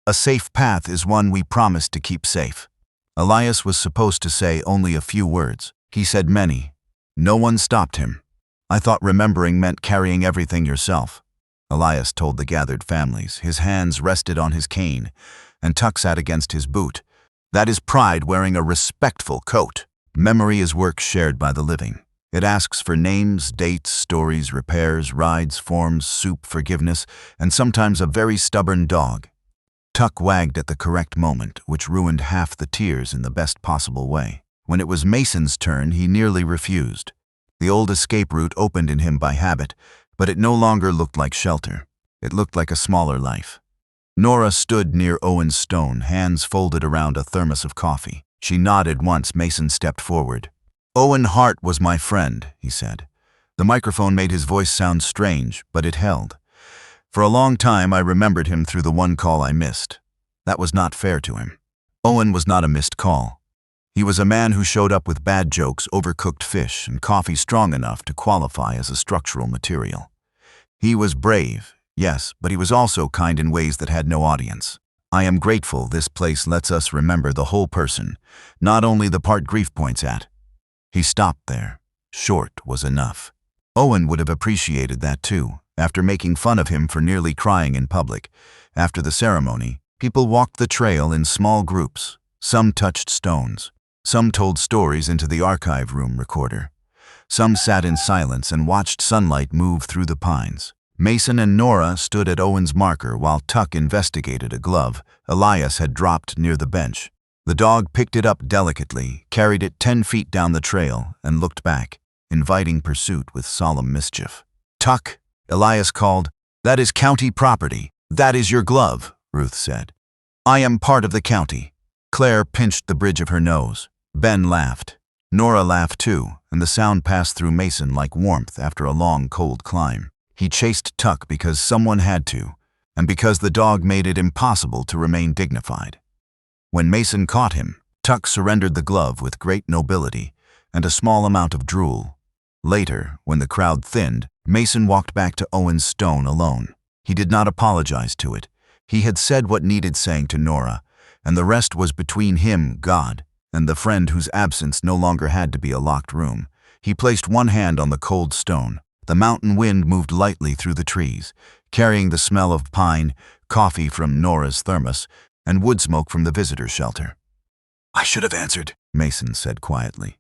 "A safe path is one we promised to keep safe." Elias was supposed to say only a few words. He said many. No one stopped him. "I thought remembering meant carrying everything yourself," Elias told the gathered families. His hands rested on his cane, and Tuck sat against his boot. "That is pride wearing a respectful coat. Memory is work shared by the living. It asks for names, dates, stories, repairs, rides, forms, soup, forgiveness, and sometimes a very stubborn dog." Tuck wagged at the correct moment, which ruined half the tears in the best possible way. When it was Mason's turn, he nearly refused. The old escape route opened in him by habit, but it no longer looked like shelter. It looked like a smaller life. Nora stood near Owen's stone, hands folded around a thermos of coffee. She nodded once Mason stepped forward. "Owen Hart was my friend," he said. The microphone made his voice sound strange, but it held. "For a long time I remembered him through the one call I missed. That was not fair to him. Owen was not a missed call. He was a man who showed up with bad jokes, overcooked fish, and coffee strong enough to qualify as a structural material. He was brave, yes, but he was also kind in ways that had no audience. I am grateful this place lets us remember the whole person, not only the part grief points at. He stopped there. Short was enough. Owen would have appreciated that too. After making fun of him for nearly crying in public, after the ceremony, people walked the trail in small groups. Some touched stones. Some told stories into the archive room recorder. Some sat in silence and watched sunlight move through the pines. Mason and Nora stood at Owen's marker while Tuck investigated a glove Elias had dropped near the bench. The dog picked it up delicately, carried it 10 feet down the trail, and looked back, inviting pursuit with solemn mischief. "Tuck," Elias called. "That is county property. That is your glove," Ruth said. "I am part of the county." Claire pinched the bridge of her nose. Ben laughed. Nora laughed too, and the sound passed through Mason like warmth after a long, cold climb. He chased Tuck because someone had to, and because the dog made it impossible to remain dignified. When Mason caught him, Tuck surrendered the glove with great nobility and a small amount of drool. Later, when the crowd thinned, Mason walked back to Owen's stone alone. He did not apologize to it. He had said what needed saying to Nora, and the rest was between him, God, and the friend whose absence no longer had to be a locked room. He placed one hand on the cold stone. The mountain wind moved lightly through the trees, carrying the smell of pine, coffee from Nora's thermos, and wood smoke from the visitor shelter. "I should have answered," Mason said quietly.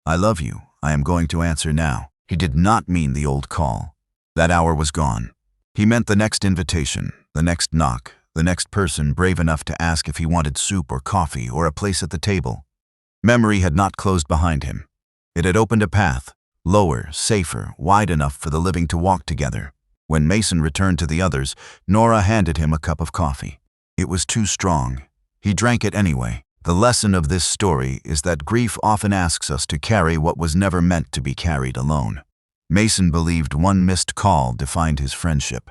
"I love you. I am going to answer now." He did not mean the old call. That hour was gone. He meant the next invitation, the next knock, the next person brave enough to ask if he wanted soup or coffee or a place at the table. Memory had not closed behind him. It had opened a path, lower, safer, wide enough for the living to walk together. When Mason returned to the others, Nora handed him a cup of coffee. It was too strong. He drank it anyway. The lesson of this story is that grief often asks us to carry what was never meant to be carried alone. Mason believed one missed call defined his friendship.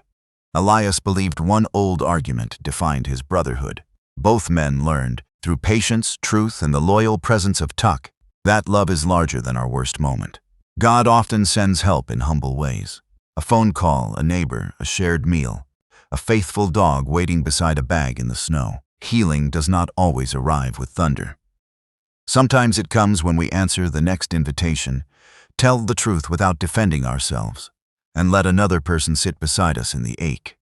Elias believed one old argument defined his brotherhood. Both men learned, through patience, truth, and the loyal presence of Tuck, that love is larger than our worst moment. God often sends help in humble ways. A phone call, a neighbor, a shared meal, a faithful dog waiting beside a bag in the snow. Healing does not always arrive with thunder. Sometimes it comes when we answer the next invitation, tell the truth without defending ourselves, and let another person sit beside us in the ache.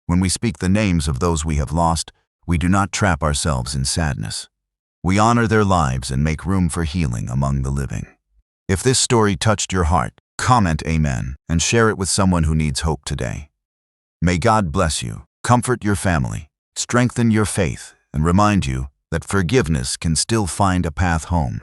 When we speak the names of those we have lost, we do not trap ourselves in sadness. We honor their lives and make room for healing among the living. If this story touched your heart, comment Amen and share it with someone who needs hope today. May God bless you, comfort your family, strengthen your faith, and remind you that forgiveness can still find a path home.